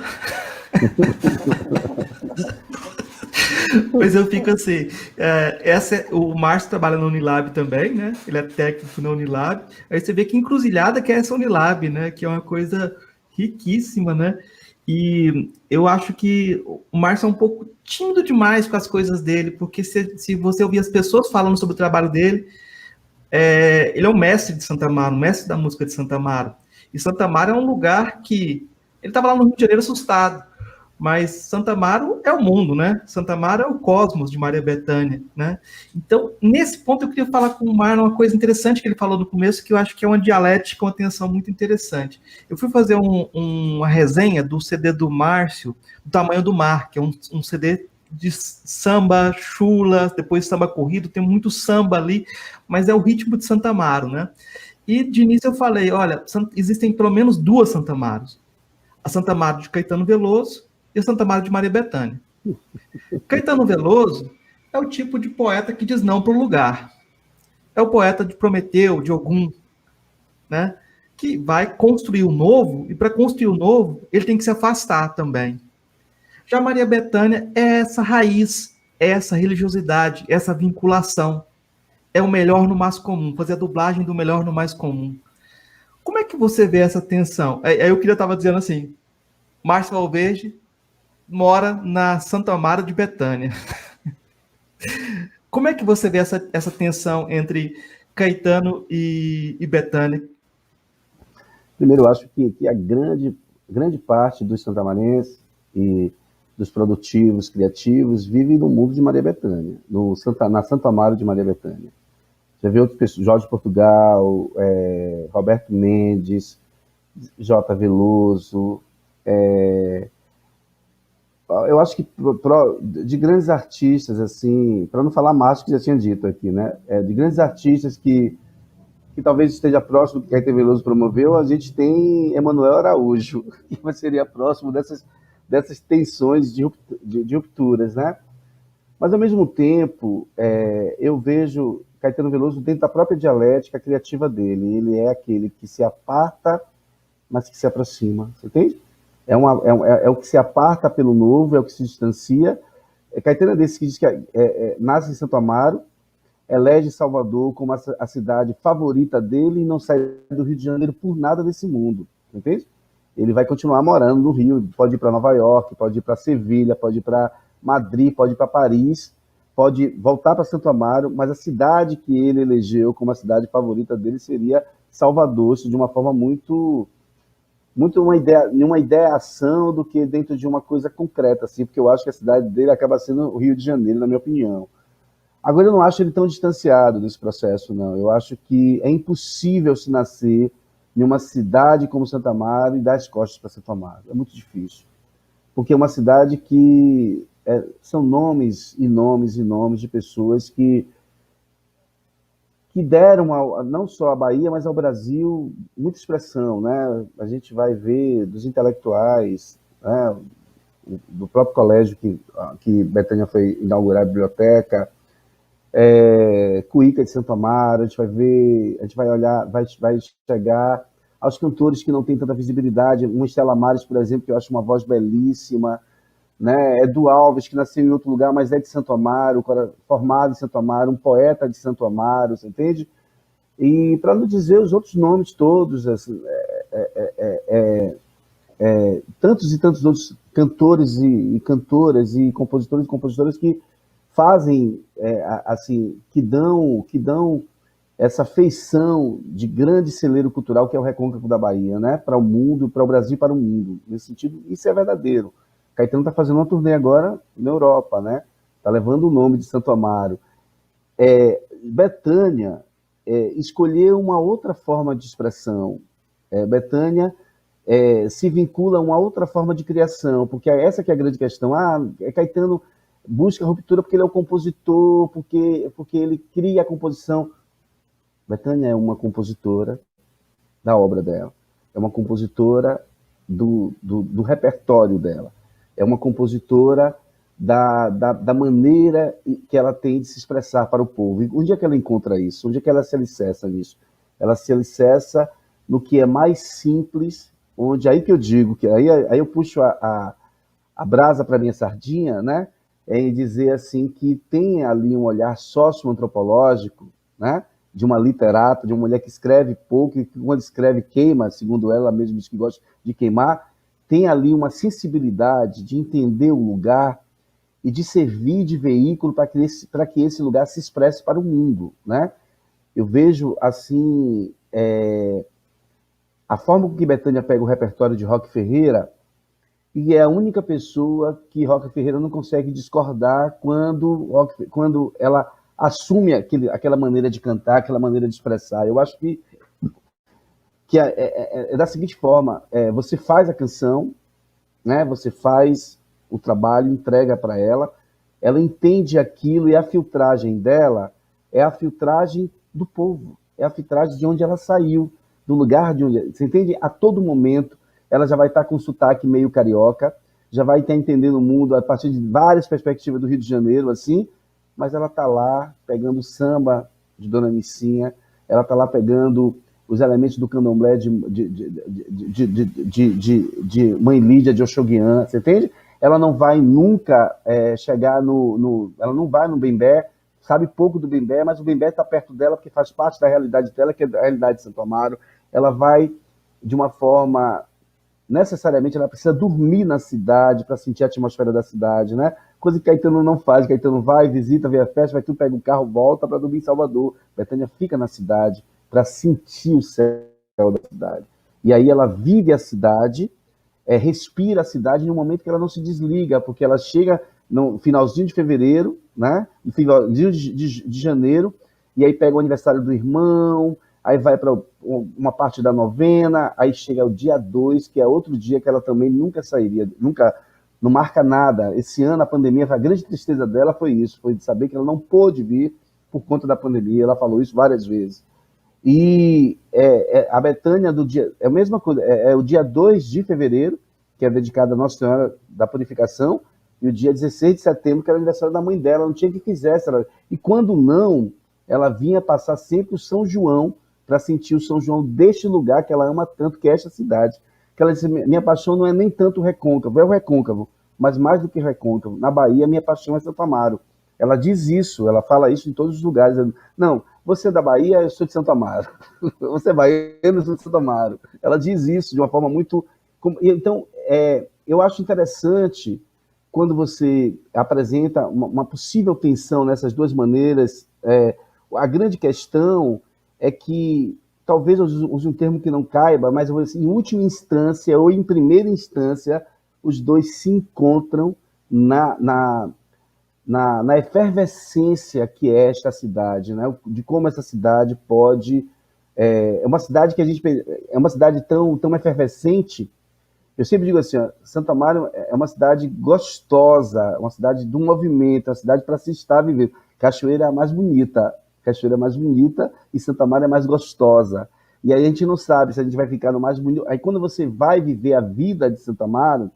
Mas eu fico assim, o Márcio trabalha na Unilab também, né? Ele é técnico na Unilab. Aí você vê que encruzilhada que é essa Unilab, né? Que é uma coisa riquíssima, né? E eu acho que o Márcio é um pouco tímido demais com as coisas dele, porque se você ouvir as pessoas falando sobre o trabalho dele, ele é o mestre de Santa Amaro, o mestre da música de Santa Amaro. E Santa Amaro é um lugar que... Ele estava lá no Rio de Janeiro assustado, mas Santa Amaro é o mundo, né? Santa Amaro é o cosmos de Maria Bethânia, né? Então, nesse ponto, eu queria falar com o Marlon uma coisa interessante que ele falou no começo, que eu acho que é uma dialética, uma tensão muito interessante. Eu fui fazer uma resenha do CD do Márcio, do Tamanho do Mar, que é um CD de samba, chula, depois samba corrido, tem muito samba ali, mas é o ritmo de Santa Amaro, né? E de início eu falei, olha, existem pelo menos duas Santa Amaros. A Santa Amaro de Caetano Veloso e a Santa Amaro de Maria Bethânia. Caetano Veloso é o tipo de poeta que diz não para o lugar. É o poeta de Prometeu, de Ogum, né? Que vai construir o novo, e para construir o novo, ele tem que se afastar também. Já Maria Bethânia é essa raiz, é essa religiosidade, essa vinculação. É o melhor no mais comum, fazer a dublagem do melhor no mais comum. Como é que você vê essa tensão? Aí eu queria estar dizendo assim, Márcio Valverde mora na Santa Amaro de Bethânia. Como é que você vê essa tensão entre Caetano e Bethânia? Primeiro, eu acho que a grande parte dos santamarenses e dos produtivos, criativos, vivem no mundo de Maria Bethânia, na Santo Amaro de Maria Bethânia. Já vi outras pessoas, Jorge Portugal, Roberto Mendes, J. Veloso. Eu acho que de grandes artistas, assim, para não falar mais que já tinha dito aqui, né? De grandes artistas que talvez esteja próximo do que Caetano Veloso promoveu, a gente tem Emanuel Araújo, que seria próximo dessas tensões de rupturas, né? Mas, ao mesmo tempo, eu vejo Caetano Veloso dentro da própria dialética criativa dele. Ele é aquele que se aparta, mas que se aproxima. Você entende? É o que se aparta pelo novo, é o que se distancia. Caetano é desse que diz que nasce em Santo Amaro, elege Salvador como a cidade favorita dele e não sai do Rio de Janeiro por nada desse mundo. Entende? Ele vai continuar morando no Rio, pode ir para Nova York, pode ir para Sevilha, pode ir para Madrid, pode ir para Paris, pode voltar para Santo Amaro, mas a cidade que ele elegeu como a cidade favorita dele seria Salvador, de uma forma muito uma ideação do que dentro de uma coisa concreta, assim, porque eu acho que a cidade dele acaba sendo o Rio de Janeiro, na minha opinião. Agora, eu não acho ele tão distanciado desse processo, não. Eu acho que é impossível se nascer em uma cidade como Santo Amaro e dar as costas para Santo Amaro. É muito difícil. Porque é uma cidade que são nomes e nomes e nomes de pessoas que deram não só à Bahia, mas ao Brasil, muita expressão, né? A gente vai ver dos intelectuais, né? Do próprio colégio que Bethânia foi inaugurar a biblioteca, Cuíca de Santo Amaro, a gente vai ver, a gente vai olhar, vai chegar aos cantores que não têm tanta visibilidade, uma Estela Maris, por exemplo, que eu acho uma voz belíssima, né? Edu Alves, que nasceu em outro lugar, mas é de Santo Amaro, formado em Santo Amaro, um poeta de Santo Amaro, você entende? E para não dizer os outros nomes todos, assim, tantos e tantos outros cantores e cantoras e compositores e compositoras que fazem, assim, que dão essa feição de grande celeiro cultural que é o Recôncavo da Bahia, né? Para o mundo, para o Brasil e para o mundo. Nesse sentido, isso é verdadeiro. Caetano está fazendo uma turnê agora na Europa, né? Está levando o nome de Santo Amaro. Bethânia escolheu uma outra forma de expressão. Bethânia se vincula a uma outra forma de criação, porque essa que é a grande questão. Caetano busca a ruptura porque ele é o compositor, porque ele cria a composição. Bethânia é uma compositora da obra dela, é uma compositora do repertório dela, é uma compositora da maneira que ela tem de se expressar para o povo. E onde é que ela encontra isso? Onde é que ela se alicerça nisso? Ela se alicerça no que é mais simples, aí que eu digo, que aí eu puxo a brasa para a minha sardinha, né? Em dizer assim que tem ali um olhar socioantropológico, né? De uma literata, de uma mulher que escreve pouco e que quando escreve queima, segundo ela mesma diz que gosta de queimar, tem ali uma sensibilidade de entender o lugar e de servir de veículo para que esse lugar se expresse para o mundo, né? Eu vejo assim A forma com que Bethânia pega o repertório de Roque Ferreira, e é a única pessoa que Roque Ferreira não consegue discordar quando ela assume aquela maneira de cantar, aquela maneira de expressar. Eu acho que é da seguinte forma: você faz a canção, né? Você faz o trabalho, entrega para ela entende aquilo, e a filtragem dela é a filtragem do povo, é a filtragem de onde ela saiu, do lugar de onde... Você entende? A todo momento, ela já vai estar com um sotaque meio carioca, já vai estar entendendo o mundo a partir de várias perspectivas do Rio de Janeiro, assim, mas ela está lá pegando o samba de Dona Nicinha, ela está lá pegando os elementos do candomblé de Mãe Lídia de Oxoguian, você entende? Ela não vai nunca chegar ela não vai no bembé, sabe pouco do bembé, mas o bembé está perto dela porque faz parte da realidade dela, que é a realidade de Santo Amaro. Ela vai de uma forma... Necessariamente ela precisa dormir na cidade para sentir a atmosfera da cidade, né? Coisa que Caetano não faz. Caetano vai, visita, vê a festa, vai tudo, pega o carro, volta para dormir em Salvador. Bethânia fica na cidade para sentir o céu da cidade. E aí ela vive a cidade, respira a cidade no momento que ela não se desliga, porque ela chega no finalzinho de fevereiro, né? No finalzinho de janeiro, e aí pega o aniversário do irmão, aí vai para uma parte da novena, aí chega o dia 2, que é outro dia que ela também nunca sairia, nunca, não marca nada. Esse ano a pandemia, a grande tristeza dela foi isso, foi de saber que ela não pôde vir por conta da pandemia, ela falou isso várias vezes. E a Bethânia do dia, é a mesma coisa, é o dia 2 de fevereiro, que é dedicado a Nossa Senhora da Purificação, e o dia 16 de setembro, que era o aniversário da mãe dela, não tinha que quisesse. E quando não, ela vinha passar sempre o São João, para sentir o São João deste lugar que ela ama tanto, que é esta cidade. Que ela disse, minha paixão não é nem tanto o Recôncavo, é o Recôncavo, mas mais do que o Recôncavo. Na Bahia, minha paixão é Santo Amaro. Ela diz isso, ela fala isso em todos os lugares. Não, você é da Bahia, eu sou de Santo Amaro. Você é baiano, eu sou de Santo Amaro. Ela diz isso de uma forma muito... Então, eu acho interessante quando você apresenta uma possível tensão nessas duas maneiras. A grande questão é que, talvez eu use um termo que não caiba, mas em última instância, ou em primeira instância, os dois se encontram na efervescência que é esta cidade, né? De como essa cidade pode... É uma cidade que é uma cidade tão efervescente. Eu sempre digo assim, ó, Santo Amaro é uma cidade gostosa, uma cidade do movimento, uma cidade para se estar vivendo. Cachoeira é a mais bonita, e Santo Amaro é mais gostosa. E aí a gente não sabe se a gente vai ficar no mais bonito. Aí quando você vai viver a vida de Santo Amaro,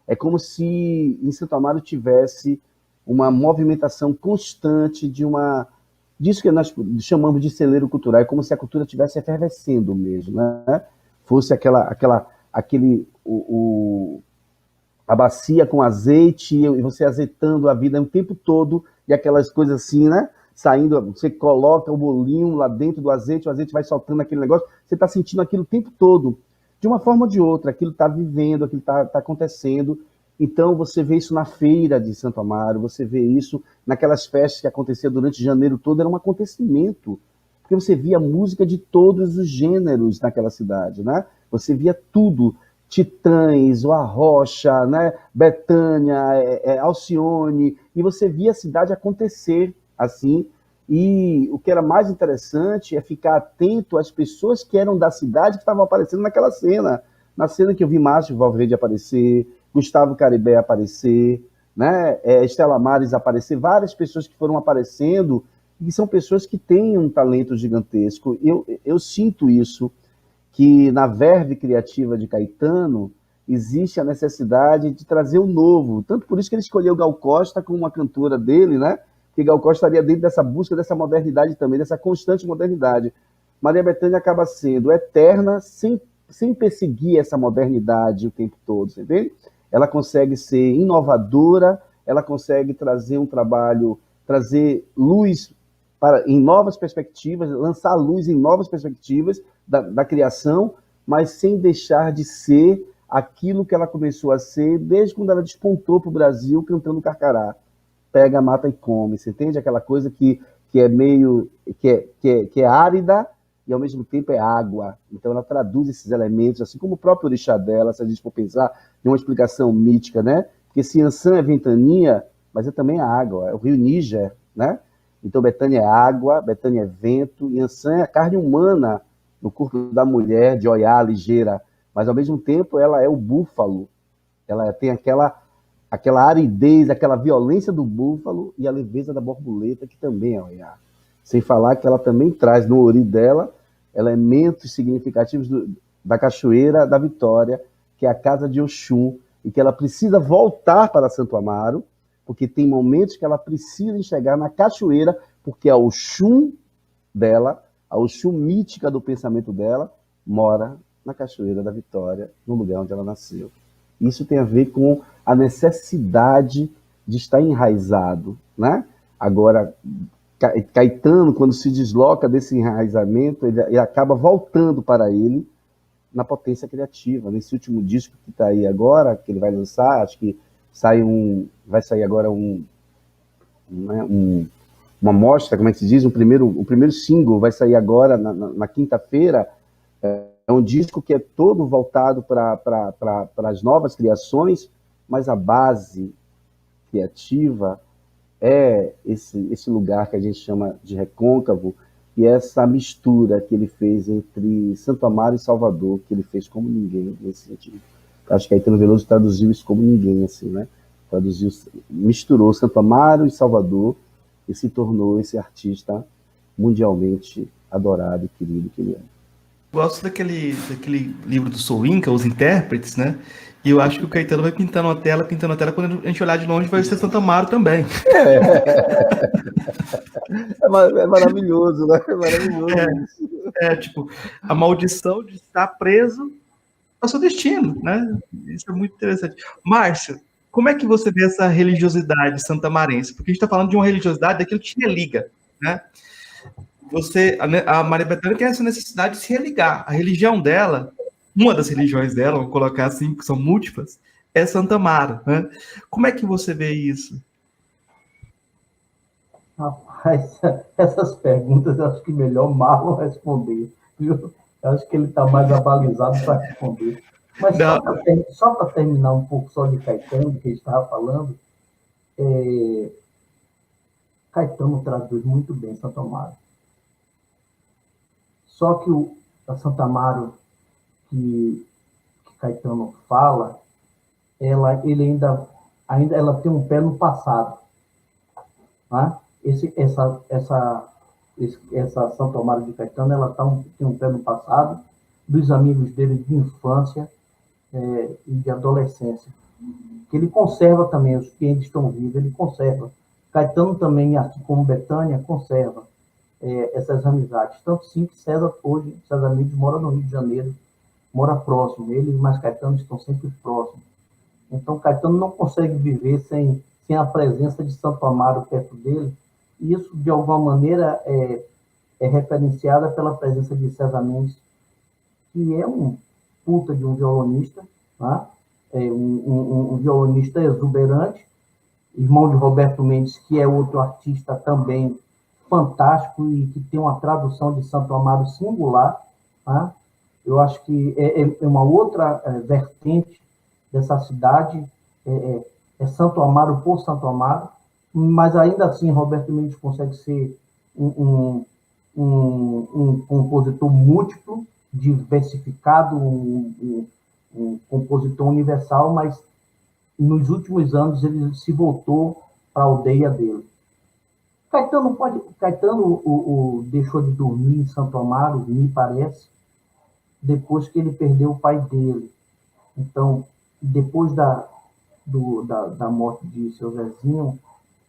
é como se em Santo Amaro tivesse uma movimentação constante disso que nós chamamos de celeiro cultural. É como se a cultura estivesse efervescendo mesmo, né? Fosse a bacia com azeite, e você azeitando a vida o tempo todo, e aquelas coisas assim, né? Saindo, você coloca o bolinho lá dentro do azeite, o azeite vai soltando aquele negócio, você está sentindo aquilo o tempo todo, de uma forma ou de outra, aquilo está vivendo, aquilo está acontecendo. Então você vê isso na feira de Santo Amaro, você vê isso naquelas festas que aconteciam durante janeiro todo, era um acontecimento, porque você via música de todos os gêneros naquela cidade, né? Você via tudo, Titãs, o Arrocha, né? Bethânia, Alcione, e você via a cidade acontecer assim. E o que era mais interessante é ficar atento às pessoas que eram da cidade que estavam aparecendo naquela cena. Na cena que eu vi Márcio Valverde aparecer, Gustavo Caribé aparecer, né? Estela Maris aparecer, várias pessoas que foram aparecendo, e são pessoas que têm um talento gigantesco. Eu sinto isso, que na verve criativa de Caetano existe a necessidade de trazer o novo. Tanto por isso que ele escolheu Gal Costa como uma cantora dele, né? Que Gal Costa estaria dentro dessa busca, dessa modernidade também, dessa constante modernidade. Maria Bethânia acaba sendo eterna, sem perseguir essa modernidade o tempo todo, você vê? Ela consegue ser inovadora, ela consegue trazer um trabalho, trazer luz em novas perspectivas, lançar luz em novas perspectivas da criação, mas sem deixar de ser aquilo que ela começou a ser desde quando ela despontou para o Brasil cantando Carcará. Pega, mata e come, você entende? Aquela coisa que é meio, que é árida, e ao mesmo tempo é água. Então ela traduz esses elementos, assim como o próprio orixá dela, se a gente for pensar em uma explicação mítica, né? Porque se Yansan é ventania, mas é também a água, é o rio Níger, né? Então Betânia é água, Betânia é vento, Yansan é a carne humana no corpo da mulher, de olhar ligeira, mas ao mesmo tempo ela é o búfalo, ela tem aquela aridez, aquela violência do búfalo e a leveza da borboleta, que também é olhar. Sem falar que ela também traz no ori dela elementos significativos da Cachoeira da Vitória, que é a casa de Oxum, e que ela precisa voltar para Santo Amaro, porque tem momentos que ela precisa chegar na cachoeira, porque a Oxum dela, a Oxum mítica do pensamento dela, mora na Cachoeira da Vitória, no lugar onde ela nasceu. Isso tem a ver com a necessidade de estar enraizado, né? Agora, Caetano, quando se desloca desse enraizamento, ele acaba voltando para ele na potência criativa. Nesse último disco que está aí agora, que ele vai lançar, acho que vai sair agora uma mostra, como é que se diz? O primeiro single vai sair agora, na quinta-feira. É um disco que é todo voltado para as novas criações, mas a base criativa é esse lugar que a gente chama de recôncavo, e essa mistura que ele fez entre Santo Amaro e Salvador, que ele fez como ninguém nesse sentido. Acho que Caetano Veloso traduziu isso como ninguém, assim, né? Misturou Santo Amaro e Salvador e se tornou esse artista mundialmente adorado e querido que ele é. Gosto daquele livro do Soul Inca, Os Intérpretes, né? E eu acho que o Caetano vai pintando a tela, quando a gente olhar de longe vai ser Santo Amaro também. É maravilhoso, né? É maravilhoso isso. Tipo, a maldição de estar preso ao seu destino, né? Isso é muito interessante. Márcio, como é que você vê essa religiosidade santamarense? Porque a gente está falando de uma religiosidade daquilo que te religa, né? A Maria Bethânia tem essa necessidade de se religar. A religião dela, uma das religiões dela, vou colocar assim, que são múltiplas, é Santa Amaro, né? Como é que você vê isso? Rapaz, essas perguntas eu acho que melhor Marlon responder, viu? Eu acho que ele está mais abalizado para responder. Mas só para terminar um pouco só de Caetano, que a gente estava falando, Caetano traduz muito bem Santo Amaro. Só que a Santo Amaro que Caetano fala, ela tem um pé no passado. Né? Essa Santo Amaro de Caetano, ela tem um pé no passado, dos amigos dele de infância e de adolescência. Que ele conserva também, os que ainda estão vivos, ele conserva. Caetano também, assim como Bethânia, conserva essas amizades. Tanto sim que César Mendes mora no Rio de Janeiro, mora próximo. Ele e mais Caetano estão sempre próximos. Então, Caetano não consegue viver sem a presença de Santo Amaro perto dele. E isso, de alguma maneira, é referenciada pela presença de César Mendes, que é um puta de um violonista, né? Um violonista exuberante, irmão de Roberto Mendes, que é outro artista também fantástico e que tem uma tradução de Santo Amaro singular. Né? Eu acho que é uma outra vertente dessa cidade, é Santo Amaro por Santo Amaro, mas ainda assim Roberto Mendes consegue ser um compositor múltiplo, diversificado, um compositor universal, mas nos últimos anos ele se voltou para a aldeia dele. Caetano deixou de dormir em Santo Amaro, me parece, depois que ele perdeu o pai dele. Então, depois da morte de seu Zezinho,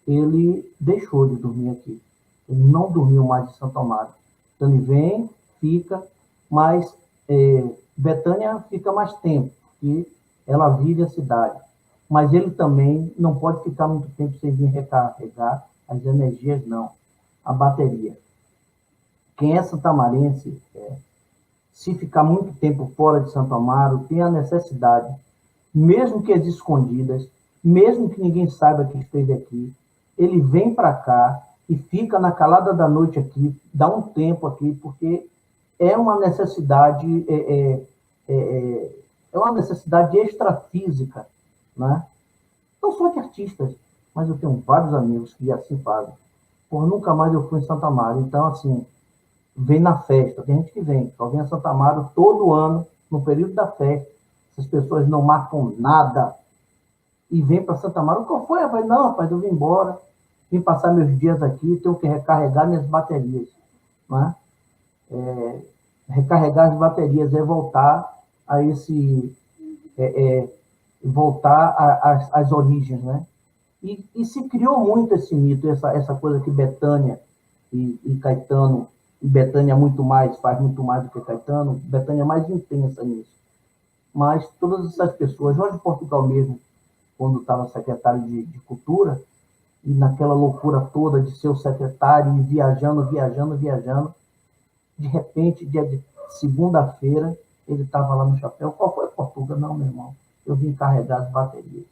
ele deixou de dormir aqui. Ele não dormiu mais em Santo Amaro. Então, ele vem, fica, mas Bethânia fica mais tempo, porque ela vive a cidade. Mas ele também não pode ficar muito tempo sem vir recarregar as energias, não. A bateria. Quem é santamarense, se ficar muito tempo fora de Santo Amaro, tem a necessidade, mesmo que as escondidas, mesmo que ninguém saiba que esteve aqui, ele vem para cá e fica na calada da noite aqui, dá um tempo aqui, porque é uma necessidade, é uma necessidade extrafísica, né? Não só de artistas, mas eu tenho vários amigos que assim fazem. Por nunca mais eu fui em Santa Amaro, então assim, vem na festa, tem gente que vem, só vem a Santa Amaro todo ano, no período da festa, essas pessoas não marcam nada, e vem para Santa Amaro, qual foi, rapaz? Não, rapaz, eu vim embora, vim passar meus dias aqui, tenho que recarregar minhas baterias, né? Recarregar as baterias é voltar a esse, voltar às origens, né? E se criou muito esse mito, essa coisa que Bethânia e Caetano, e Bethânia muito mais, faz muito mais do que Caetano, Bethânia é mais intensa nisso. Mas todas essas pessoas, Jorge Portugal mesmo, quando estava secretário de Cultura, e naquela loucura toda de ser o secretário, e viajando, de repente, dia de segunda-feira, ele estava lá no chapéu. Qual foi, Portugal? Não, meu irmão, eu vim carregar as baterias.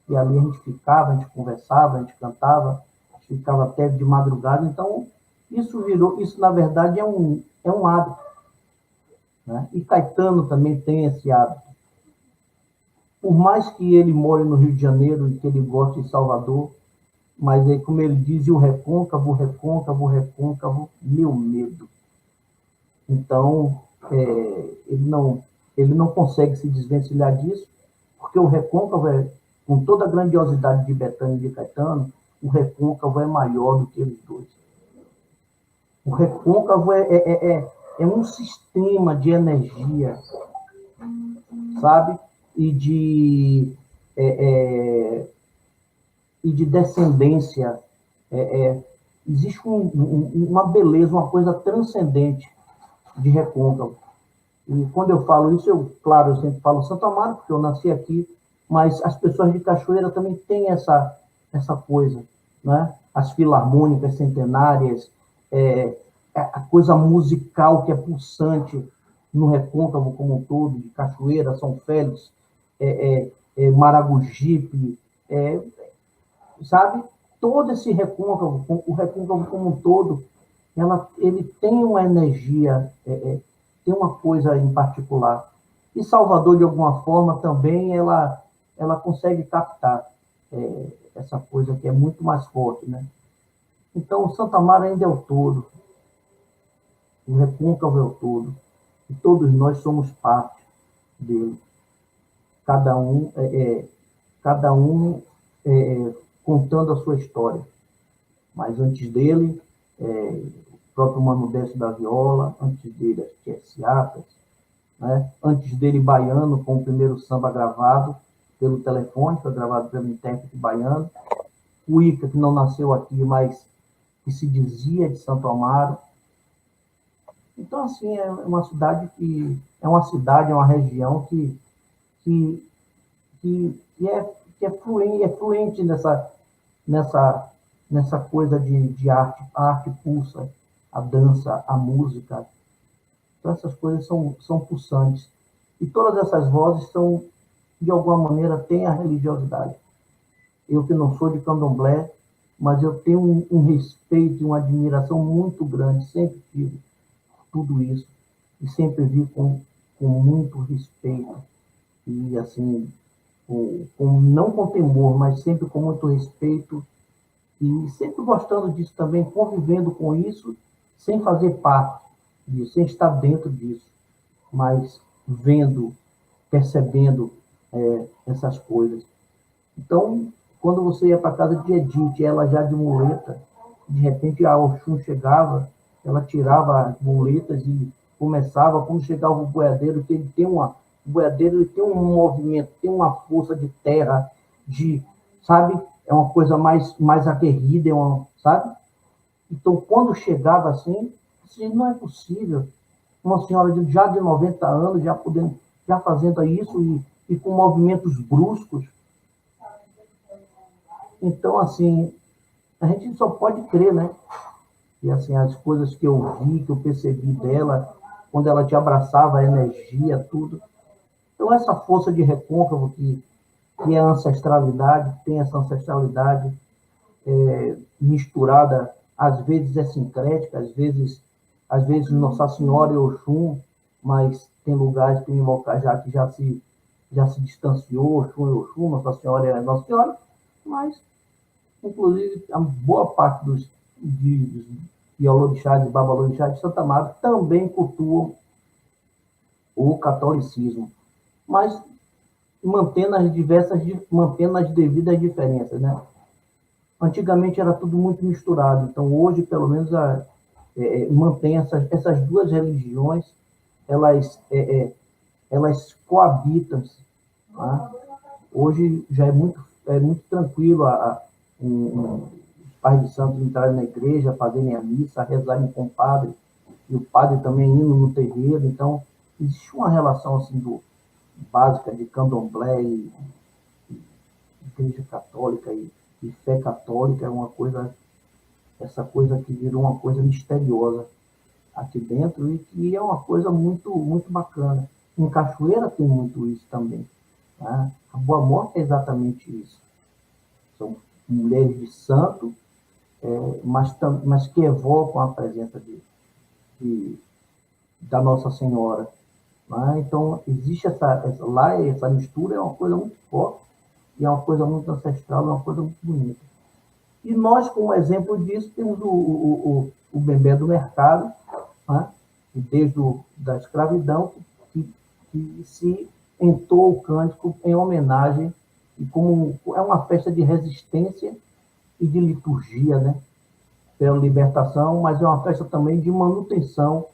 E ali a gente ficava, a gente conversava, a gente cantava, a gente ficava até de madrugada. Então, isso na verdade é um hábito, né? E Caetano também tem esse hábito. Por mais que ele more no Rio de Janeiro e que ele goste de Salvador, mas aí, como ele diz, o recôncavo, meu medo. Então, ele não consegue se desvencilhar disso, porque o recôncavo, com toda a grandiosidade de Bethânia e de Caetano, o recôncavo é maior do que eles dois. O recôncavo é um sistema de energia, sabe? E de descendência. Existe uma beleza, uma coisa transcendente de recôncavo. E quando eu falo isso, claro, eu sempre falo Santo Amaro, porque eu nasci aqui, mas as pessoas de Cachoeira também têm essa coisa, né? As filarmônicas centenárias, a coisa musical que é pulsante no recôncavo como um todo, de Cachoeira, São Félix, Maragogipe, sabe? Todo esse recôncavo, o recôncavo como um todo, ele tem uma energia, tem uma coisa em particular. E Salvador, de alguma forma, também ela consegue captar essa coisa que é muito mais forte, né? Então, o Santa Amaro ainda é o todo, o recôncavo é o todo, e todos nós somos parte dele. Cada um contando a sua história. Mas antes dele, o próprio Mano Décio da Viola, antes dele as Tia Seatas, né? Antes dele Baiano, com o primeiro samba gravado pelo telefone, foi gravado pelo intérprete baiano, o Ica, que não nasceu aqui, mas que se dizia de Santo Amaro. Então, assim, é uma cidade, é uma região que é fluente nessa coisa de arte. A arte pulsa, a dança, a música. Então, essas coisas são pulsantes. E todas essas vozes são, de alguma maneira, têm a religiosidade. Eu que não sou de candomblé, mas eu tenho um respeito e uma admiração muito grande, sempre tive tudo isso, e sempre vi com muito respeito, e assim, não com temor, mas sempre com muito respeito, e sempre gostando disso também, convivendo com isso, sem fazer parte disso, sem estar dentro disso, mas vendo, percebendo essas coisas. Então, quando você ia para a casa de Edith, ela já de muleta, de repente a Oxum chegava, ela tirava as muletas e começava, quando chegava o boiadeiro, que o boiadeiro ele tem um movimento, tem uma força de terra, sabe? É uma coisa mais aguerrida, sabe? Então, quando chegava assim não é possível. Uma senhora já de 90 anos, já fazendo isso e com movimentos bruscos. Então, assim, a gente só pode crer, né? E, assim, as coisas que eu vi, que eu percebi dela, quando ela te abraçava, a energia, tudo. Então, essa força de recôncavo que é a ancestralidade, que tem essa ancestralidade misturada, às vezes é sincrética, às vezes às vezes Nossa Senhora e Oxum, mas tem lugares, tem locais já que já se distanciou, Oxum e Oxum, Nossa Senhora é Nossa Senhora, mas, inclusive, a boa parte de Iolorixás e Babalorixás de Santa Marta também cultuam o catolicismo, mas mantendo as devidas diferenças, né? Antigamente era tudo muito misturado, então hoje, pelo menos, mantém essas duas religiões, elas, elas coabitam. Tá? Hoje já é muito tranquilo os pais de santos entrarem na igreja, fazerem a missa, rezarem com o padre, e o padre também indo no terreiro, então existe uma relação assim, básica de candomblé e igreja católica e fé católica, é uma coisa, essa coisa que virou uma coisa misteriosa aqui dentro e que é uma coisa muito, muito bacana. Em Cachoeira tem muito isso também. Tá? A Boa Morte é exatamente isso. São mulheres de santo, mas que evocam a presença da Nossa Senhora. Tá? Então, existe essa mistura, é uma coisa muito forte, e é uma coisa muito ancestral, é uma coisa muito bonita. E nós, como exemplo disso, temos o bembé do mercado, né? Desde da escravidão, que se entoa o cântico em homenagem, e como é uma festa de resistência e de liturgia, né? Pela libertação, mas é uma festa também de manutenção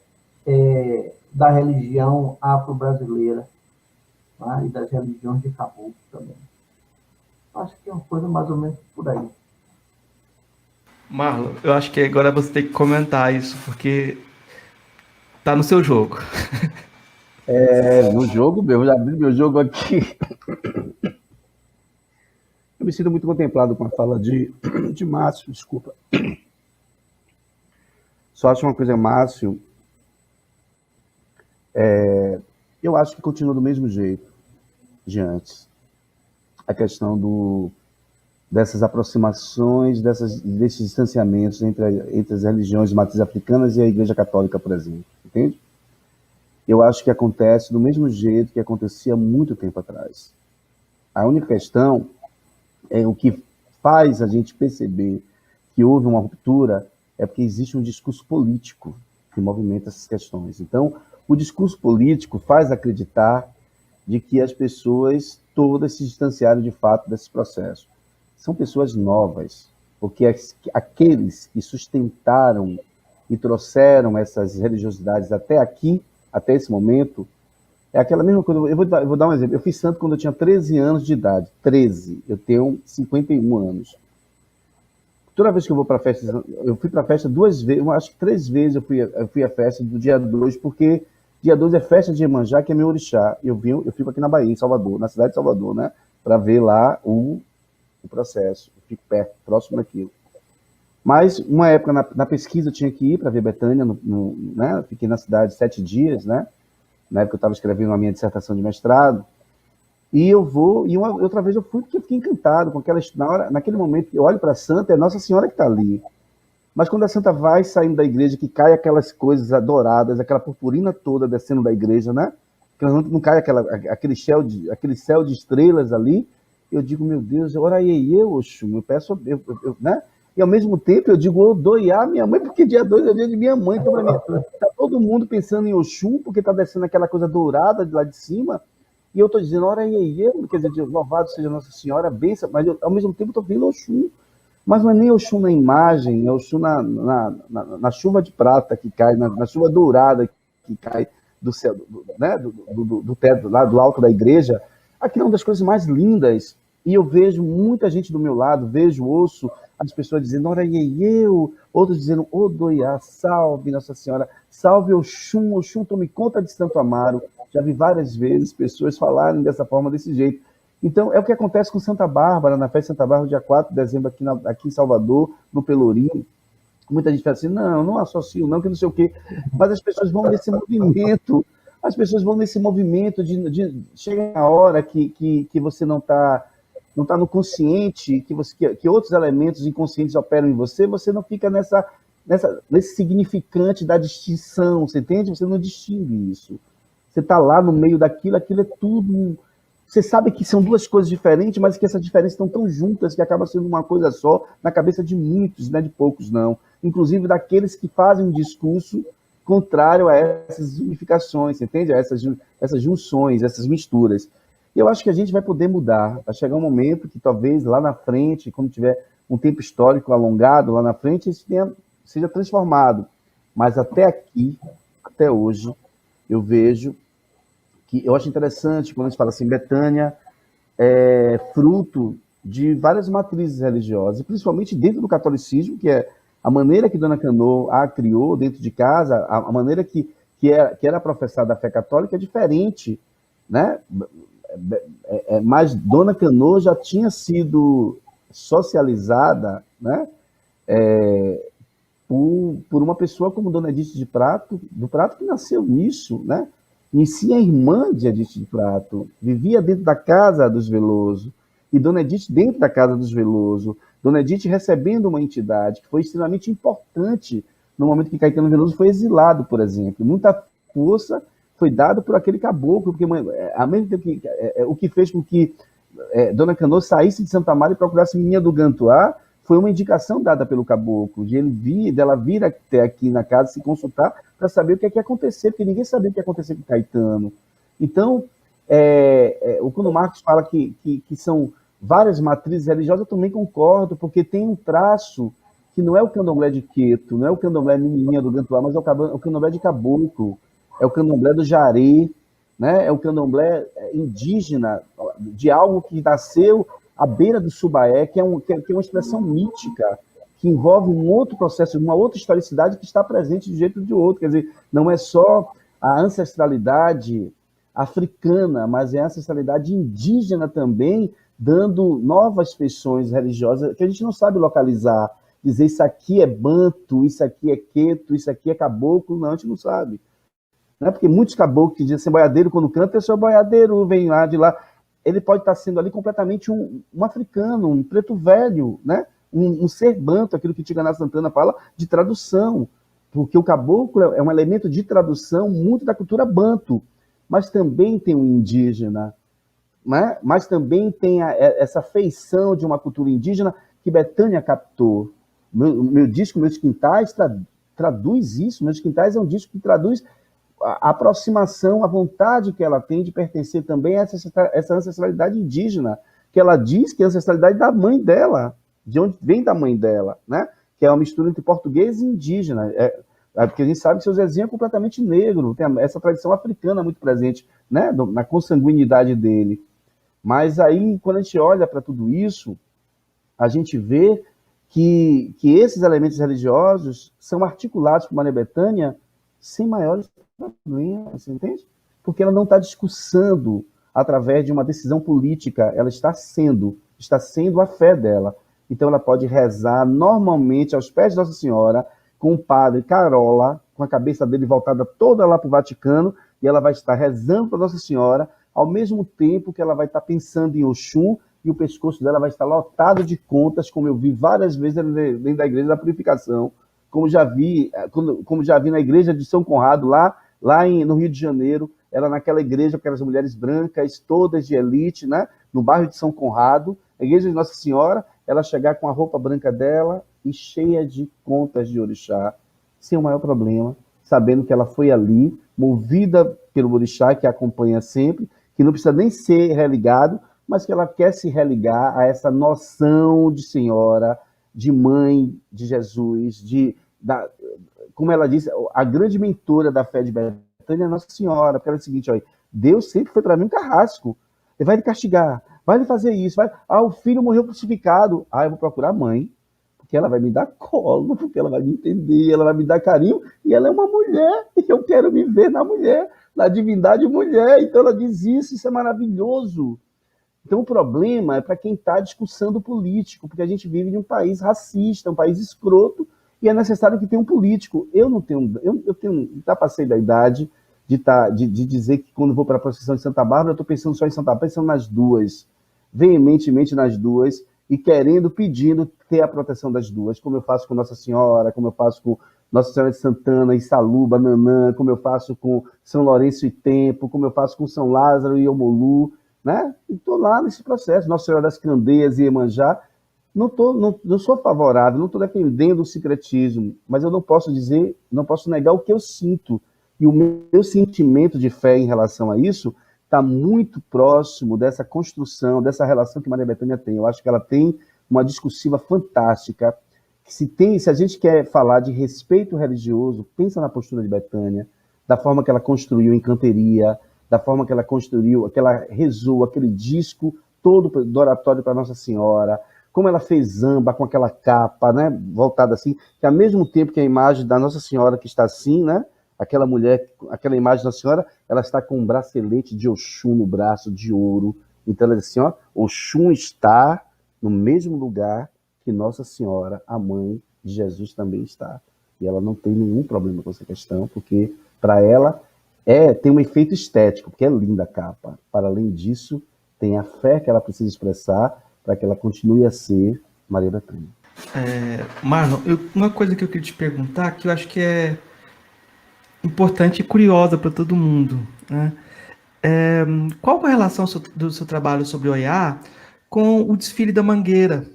da religião afro-brasileira, né? E das religiões de caboclo também. Acho que é uma coisa mais ou menos por aí. Marlon, eu acho que agora você tem que comentar isso, porque tá no seu jogo. No jogo mesmo, já abri meu jogo aqui. Eu me sinto muito contemplado com a fala de Márcio, desculpa. Só acho uma coisa, Márcio, eu acho que continua do mesmo jeito de antes. A questão dessas aproximações, desses distanciamentos entre as religiões de matriz africanas e a Igreja Católica, por exemplo, entende? Eu acho que acontece do mesmo jeito que acontecia há muito tempo atrás. A única questão é o que faz a gente perceber que houve uma ruptura é porque existe um discurso político que movimenta essas questões. Então, o discurso político faz acreditar de que as pessoas todas se distanciaram de fato desse processo. São pessoas novas, porque aqueles que sustentaram e trouxeram essas religiosidades até aqui, até esse momento, é aquela mesma coisa. Eu vou dar um exemplo. Eu fiz santo quando eu tinha 13 anos de idade. 13. Eu tenho 51 anos. Toda vez que eu vou para a festa, eu fui para a festa 2 vezes, eu acho que 3 vezes eu fui à festa do dia 2, porque dia 2 é festa de Iemanjá, que é meu orixá. Eu fico aqui na Bahia, em Salvador, na cidade de Salvador, né? Para ver lá o processo. Eu fico perto, próximo daquilo. Mas, uma época, na pesquisa, eu tinha que ir para ver Betânia, né? Fiquei na cidade 7 dias, né? Na época eu estava escrevendo a minha dissertação de mestrado. E eu vou, e outra vez eu fui porque eu fiquei encantado com aquela história. Naquele momento que eu olho para a Santa, é Nossa Senhora que está ali. Mas quando a Santa vai saindo da igreja, que cai aquelas coisas adoradas, aquela purpurina toda descendo da igreja, né? Que não cai aquele céu de estrelas ali, eu digo, meu Deus, ora aí, Oxum, eu peço, né? E ao mesmo tempo eu digo, Odoiá, minha mãe, porque dia 2 é dia de minha mãe. Então, tá todo mundo pensando em Oxum, porque tá descendo aquela coisa dourada de lá de cima. E eu estou dizendo, ora aí, quer dizer, louvado seja Nossa Senhora, benção, mas ao mesmo tempo estou vendo Oxum. Mas não é nem Oxum na imagem, é Oxum na chuva de prata que cai, na chuva dourada que cai do céu, né, do teto, lá do alto da igreja. Aquilo é uma das coisas mais lindas. E eu vejo muita gente do meu lado, ouço as pessoas dizendo, ora aí, outros dizendo, Odoiá, salve Nossa Senhora, salve Oxum, Oxum, tome conta de Santo Amaro. Já vi várias vezes pessoas falarem dessa forma, desse jeito. Então, é o que acontece com Santa Bárbara, na festa de Santa Bárbara, dia 4 de dezembro, aqui em Salvador, no Pelourinho. Muita gente fala assim, não associo, não, que não sei o quê. Mas as pessoas vão nesse movimento, de chega a hora que você não está no consciente, que outros elementos inconscientes operam em você, você não fica nesse significante da distinção, você entende? Você não distingue isso. Você está lá no meio daquilo, aquilo é tudo... Você sabe que são duas coisas diferentes, mas que essas diferenças estão tão juntas que acaba sendo uma coisa só na cabeça de muitos, não é de poucos, não. Inclusive daqueles que fazem um discurso contrário a essas unificações, entende? A essas junções, essas misturas. E eu acho que a gente vai poder mudar. Vai chegar um momento que talvez lá na frente, quando tiver um tempo histórico alongado lá na frente, isso seja transformado. Mas até aqui, até hoje, eu vejo que eu acho interessante quando a gente fala assim, Betânia é fruto de várias matrizes religiosas, principalmente dentro do catolicismo, que é a maneira que Dona Canoa a criou dentro de casa, a maneira que era professada a fé católica é diferente, né? Mas Dona Canoa já tinha sido socializada, né? Por uma pessoa como Dona Edith de Prato, do Prato, que nasceu nisso, né? Em si, a irmã de Edith de Prato vivia dentro da casa dos Veloso, e Dona Edith dentro da casa dos Veloso, Dona Edith recebendo uma entidade que foi extremamente importante no momento que Caetano Veloso foi exilado, por exemplo. Muita força foi dada por aquele caboclo, porque ao mesmo tempo que, o que fez com que Dona Canoa saísse de Santa Maria e procurasse Menina do Gantuá, foi uma indicação dada pelo caboclo, dela vir até aqui na casa se consultar para saber o que ia acontecer, porque ninguém sabia o que ia acontecer com Caetano. Então, quando o Marcos fala que são várias matrizes religiosas, eu também concordo, porque tem um traço que não é o candomblé de Queto, não é o candomblé Menininha do Gantuá, mas é o candomblé de Caboclo, é o candomblé do Jaré, né? É o candomblé indígena, de algo que nasceu à beira do Subaé, que é uma expressão mítica, que envolve um outro processo, uma outra historicidade que está presente de um jeito ou de outro. Quer dizer, não é só a ancestralidade africana, mas é a ancestralidade indígena também, dando novas feições religiosas que a gente não sabe localizar. Dizer isso aqui é banto, isso aqui é queto, isso aqui é caboclo, não, a gente não sabe. Não é porque muitos caboclos que dizem assim, boiadeiro, quando canta, é seu boiadeiro, vem lá de lá. Ele pode estar sendo ali completamente um africano, um preto velho, né? Um ser banto, aquilo que Tigana Santana fala, de tradução. Porque o caboclo é um elemento de tradução muito da cultura banto, mas também tem o indígena, né? Mas também tem essa feição de uma cultura indígena que Betânia captou. Meu disco, Meus Quintais, traduz isso. Meus Quintais é um disco que traduz a aproximação, a vontade que ela tem de pertencer também a essa ancestralidade indígena, que ela diz que é a ancestralidade da mãe dela, de onde vem da mãe dela, né? Que é uma mistura entre português e indígena. Porque a gente sabe que seu Zezinho é completamente negro, tem essa tradição africana muito presente, né? Na consanguinidade dele. Mas aí, quando a gente olha para tudo isso, a gente vê que esses elementos religiosos são articulados por Maria Bethânia sem maiores problemas, você entende? Porque ela não está discursando através de uma decisão política, ela está sendo a fé dela. Então ela pode rezar normalmente aos pés de Nossa Senhora, com o padre Carola, com a cabeça dele voltada toda lá para o Vaticano, e ela vai estar rezando para Nossa Senhora, ao mesmo tempo que ela vai estar pensando em Oxum, e o pescoço dela vai estar lotado de contas, como eu vi várias vezes dentro da Igreja da Purificação, como já vi na Igreja de São Conrado, no Rio de Janeiro, ela naquela igreja com aquelas mulheres brancas, todas de elite, né? No bairro de São Conrado, a Igreja de Nossa Senhora, ela chegar com a roupa branca dela e cheia de contas de orixá, sem o maior problema, sabendo que ela foi ali, movida pelo orixá que a acompanha sempre, que não precisa nem ser religado, mas que ela quer se religar a essa noção de senhora, de mãe de Jesus, como ela disse, a grande mentora da fé de Betânia é Nossa Senhora, porque ela é o seguinte, olha, Deus sempre foi para mim um carrasco, ele vai lhe castigar, vai lhe fazer isso, o filho morreu crucificado, eu vou procurar a mãe, porque ela vai me dar colo, porque ela vai me entender, ela vai me dar carinho, e ela é uma mulher, e eu quero me ver na mulher, na divindade mulher, então ela diz isso é maravilhoso. Então o problema é para quem está discursando político, porque a gente vive em um país racista, um país escroto, e é necessário que tenha um político. Eu já passei da idade de dizer que quando vou para a procissão de Santa Bárbara, eu estou pensando só em Santa Bárbara, pensando nas duas, veementemente nas duas, e querendo, pedindo ter a proteção das duas, como eu faço com Nossa Senhora, como eu faço com Nossa Senhora de Santana e Saluba, Nanã, como eu faço com São Lourenço e Tempo, como eu faço com São Lázaro e Omolu, né? E estou lá nesse processo, Nossa Senhora das Candeias e Iemanjá. Não sou favorável, não estou defendendo o sincretismo, mas eu não posso dizer, não posso negar o que eu sinto. E o meu sentimento de fé em relação a isso está muito próximo dessa construção, dessa relação que Maria Bethânia tem. Eu acho que ela tem uma discursiva fantástica. Se a gente quer falar de respeito religioso, pensa na postura de Bethânia, da forma que ela construiu em canteria, da forma que ela construiu, que ela rezou aquele disco todo do oratório para Nossa Senhora, como ela fez zamba com aquela capa, né, voltada assim, que ao mesmo tempo que a imagem da Nossa Senhora que está assim, né, aquela mulher, aquela imagem da Senhora, ela está com um bracelete de Oxum no braço, de ouro. Então ela diz assim, ó, Oxum está no mesmo lugar que Nossa Senhora, a mãe de Jesus, também está. E ela não tem nenhum problema com essa questão, porque para ela tem um efeito estético, porque é linda a capa. Para além disso, tem a fé que ela precisa expressar para que ela continue a ser Maria Bethânia. Marlon, uma coisa que eu queria te perguntar, que eu acho que é importante e curiosa para todo mundo, né? Qual a relação do seu trabalho sobre Oiá com o desfile da Mangueira?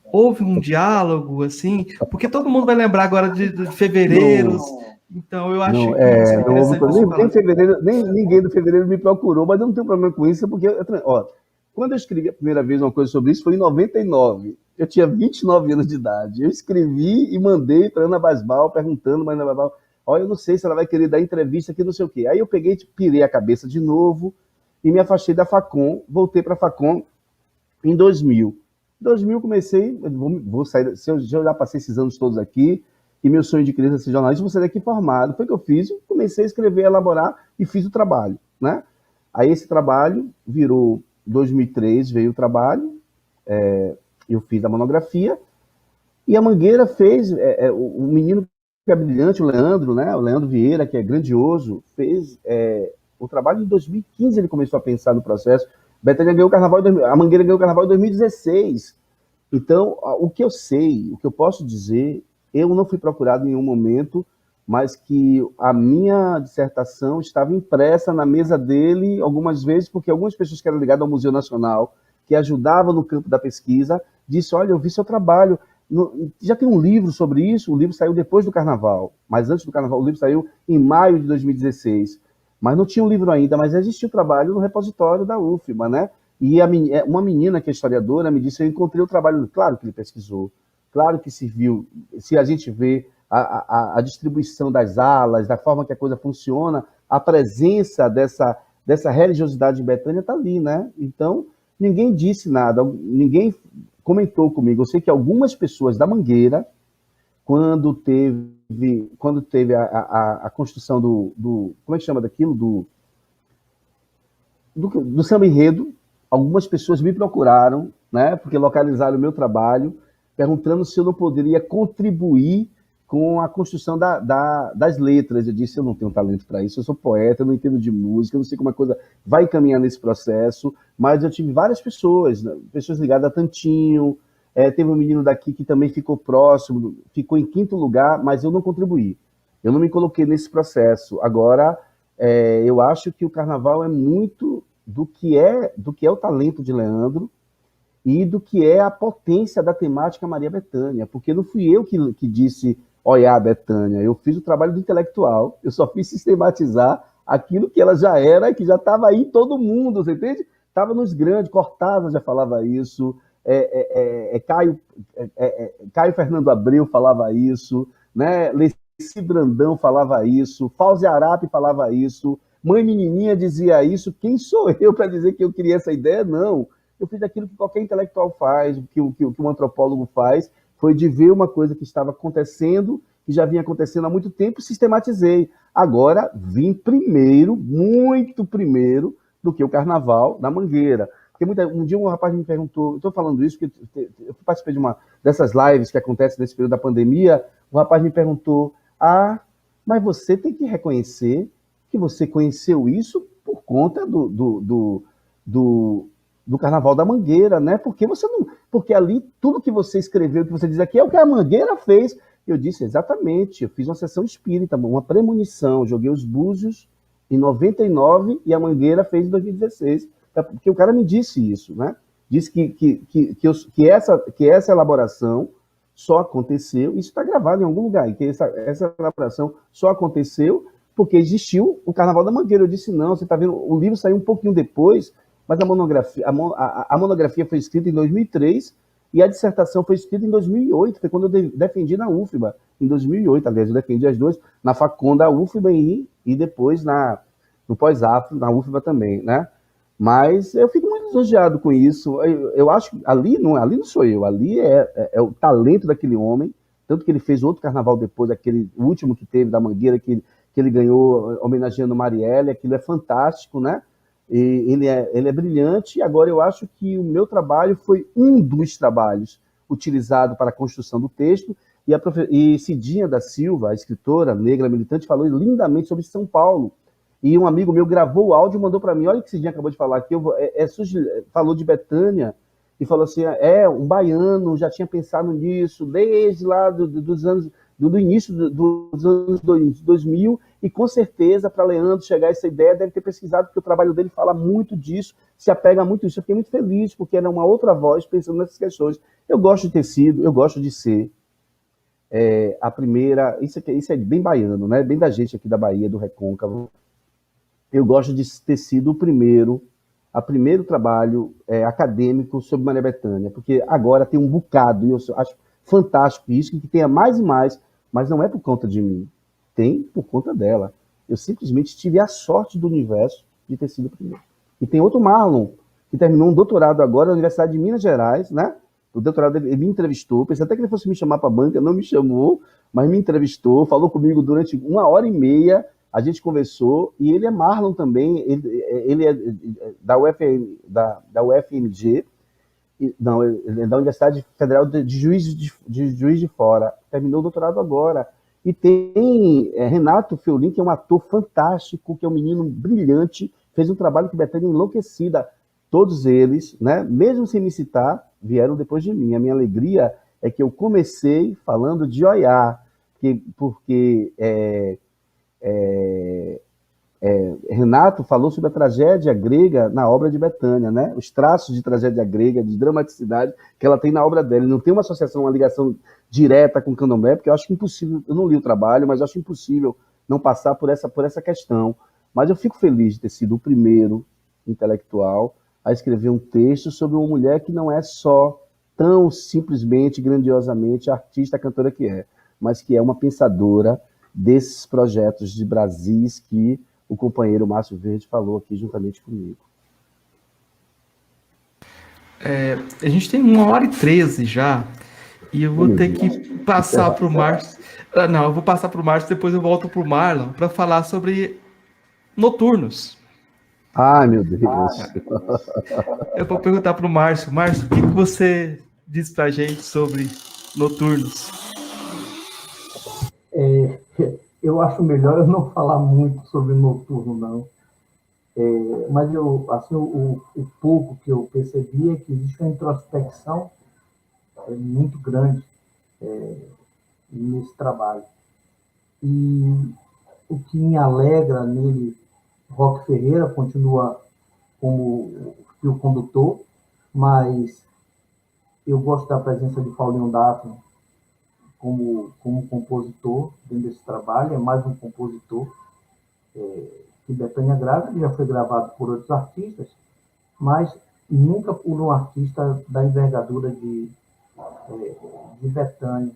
Houve um diálogo, assim? Porque todo mundo vai lembrar agora de fevereiros, então eu acho que seria não houve interessante você falar. nem fevereiro, nem ninguém do fevereiro me procurou, mas eu não tenho problema com isso, porque, ó, quando eu escrevi a primeira vez uma coisa sobre isso, foi em 99. Eu tinha 29 anos de idade. Eu escrevi e mandei para Ana Basbal, perguntando, mas Ana Basbal, ó, eu não sei se ela vai querer dar entrevista aqui, não sei o quê. Aí eu peguei, pirei a cabeça de novo e me afastei da Facom, voltei para a Facom em 2000. Em 2000 comecei, vou sair, se eu já passei esses anos todos aqui, e meu sonho de criança ser jornalista, vou sair daqui formado. Foi o que eu fiz, comecei a escrever, a elaborar e fiz o trabalho, né? Aí esse trabalho virou 2003, veio o trabalho, eu fiz a monografia, e a Mangueira fez, o menino que é brilhante, o Leandro, né? O Leandro Vieira, que é grandioso, fez o trabalho em 2015, ele começou a pensar no processo. Bethânia ganhou o carnaval, a Mangueira ganhou o carnaval em 2016. Então, o que eu sei, o que eu posso dizer, eu não fui procurado em nenhum momento, mas que a minha dissertação estava impressa na mesa dele algumas vezes, porque algumas pessoas que eram ligadas ao Museu Nacional, que ajudavam no campo da pesquisa, disse, olha, eu vi seu trabalho, já tem um livro sobre isso, o livro saiu depois do Carnaval, mas antes do Carnaval, o livro saiu em maio de 2016, mas não tinha um livro ainda, mas existia o trabalho no repositório da UFMA, né? E uma menina que é historiadora me disse, eu encontrei o trabalho, claro que ele pesquisou, claro que se viu, se a gente vê a distribuição das alas, da forma que a coisa funciona, a presença dessa religiosidade em Bethânia está ali, né? Então, ninguém disse nada, ninguém comentou comigo. Eu sei que algumas pessoas da Mangueira, quando teve a construção do como é que chama daquilo? Do samba enredo, algumas pessoas me procuraram, né, porque localizaram o meu trabalho, perguntando se eu não poderia contribuir com a construção das letras. Eu disse, eu não tenho talento para isso, eu sou poeta, eu não entendo de música, eu não sei como a coisa vai caminhar nesse processo, mas eu tive várias pessoas, né, pessoas ligadas a Tantinho, teve um menino daqui que também ficou próximo, ficou em 5º lugar, mas eu não contribuí. Eu não me coloquei nesse processo. Agora, eu acho que o carnaval é muito do que é o talento de Leandro e do que é a potência da temática Maria Bethânia, porque não fui eu que disse olhar a Bethânia, eu fiz o trabalho do intelectual, eu só fiz sistematizar aquilo que ela já era, que já estava aí em todo mundo, você entende? Estava nos grandes, Cortázar já falava isso, Caio Fernando Abreu falava isso, né? Leci Brandão falava isso, Fauzi Arap falava isso, Mãe Menininha dizia isso. Quem sou eu para dizer que eu queria essa ideia? Não. Eu fiz aquilo que qualquer intelectual faz, que um antropólogo faz, foi de ver uma coisa que estava acontecendo, que já vinha acontecendo há muito tempo, sistematizei. Agora, vim primeiro, muito primeiro, do que o Carnaval da Mangueira. Porque um dia um rapaz me perguntou, estou falando isso porque eu participei de uma dessas lives que acontecem nesse período da pandemia, o rapaz me perguntou, mas você tem que reconhecer que você conheceu isso por conta do do Carnaval da Mangueira, né? Porque você não, porque ali tudo que você escreveu, que você diz aqui é o que a Mangueira fez. Eu disse exatamente, eu fiz uma sessão espírita, uma premonição, joguei os búzios em 99 e a Mangueira fez em 2016, porque o cara me disse isso, né? Disse que essa elaboração só aconteceu, isso está gravado em algum lugar, e que essa elaboração só aconteceu porque existiu o Carnaval da Mangueira. Eu disse, não, você está vendo, o livro saiu um pouquinho depois, mas a monografia foi escrita em 2003 e a dissertação foi escrita em 2008, foi quando eu defendi na UFBA, em 2008, aliás, eu defendi as duas, na Facom da UFBA e depois no pós-afro, na UFBA também, né? Mas eu fico muito lisonjeado com isso. Eu acho que ali não sou eu, ali é o talento daquele homem, tanto que ele fez outro carnaval depois, aquele último que teve da Mangueira, que ele ganhou homenageando Marielle, aquilo é fantástico, né? E ele é brilhante, e agora eu acho que o meu trabalho foi um dos trabalhos utilizado para a construção do texto, e Cidinha da Silva, a escritora negra militante, falou lindamente sobre São Paulo. E um amigo meu gravou o áudio e mandou para mim, olha o que Cidinha acabou de falar aqui, falou de Betânia, e falou assim, um baiano já tinha pensado nisso, desde lá dos anos, do início dos anos 2000, e com certeza, para Leandro chegar a essa ideia, deve ter pesquisado, porque o trabalho dele fala muito disso, se apega muito a isso. Eu fiquei muito feliz, porque era uma outra voz pensando nessas questões. Eu gosto de ter sido, eu gosto de ser a primeira, isso é bem baiano, né? Bem da gente aqui da Bahia, do Recôncavo. Eu gosto de ter sido o primeiro trabalho acadêmico sobre Maria Bethânia, porque agora tem um bocado, e eu acho fantástico isso, que tenha mais e mais, mas não é por conta de mim, tem por conta dela. Eu simplesmente tive a sorte do universo de ter sido o primeiro. E tem outro Marlon, que terminou um doutorado agora na Universidade de Minas Gerais, né? O doutorado, ele me entrevistou, pensei até que ele fosse me chamar para a banca, não me chamou, mas me entrevistou, falou comigo durante 1h30, a gente conversou, e ele é Marlon também, ele é da UFMG, não, ele é da Universidade Federal de Juiz de Fora, terminou o doutorado agora. E tem Renato Feulin, que é um ator fantástico, que é um menino brilhante, fez um trabalho que Bethânia enlouquecida. Todos eles, né, mesmo sem me citar, vieram depois de mim. A minha alegria é que eu comecei falando de Oiá, porque Renato falou sobre a tragédia grega na obra de Bethânia, né? Os traços de tragédia grega, de dramaticidade que ela tem na obra dela. Ele não tem uma associação, uma ligação direta com o candomblé, porque eu acho impossível, eu não li o trabalho, mas eu acho impossível não passar por essa questão. Mas eu fico feliz de ter sido o primeiro intelectual a escrever um texto sobre uma mulher que não é só tão simplesmente, grandiosamente artista, cantora que é, mas que é uma pensadora desses projetos de Brasis que o companheiro Márcio Verde falou aqui juntamente comigo. A gente tem 1h13 já, e eu vou ter que passar para o Márcio. Não, eu vou passar para o Márcio, depois eu volto para o Marlon para falar sobre noturnos. Ai, meu Deus. Eu vou perguntar para o Márcio. Márcio, o que você diz para a gente sobre noturnos? Eu acho melhor eu não falar muito sobre noturno, não. Mas assim, o pouco que eu percebi é que existe uma introspecção muito grande nesse trabalho. E o que me alegra nele, Roque Ferreira continua como fio condutor, mas eu gosto da presença de Paulinho Daphne como compositor dentro desse trabalho, é mais um compositor que Bethânia grava, ele já foi gravado por outros artistas, mas nunca por um artista da envergadura de Bethânia.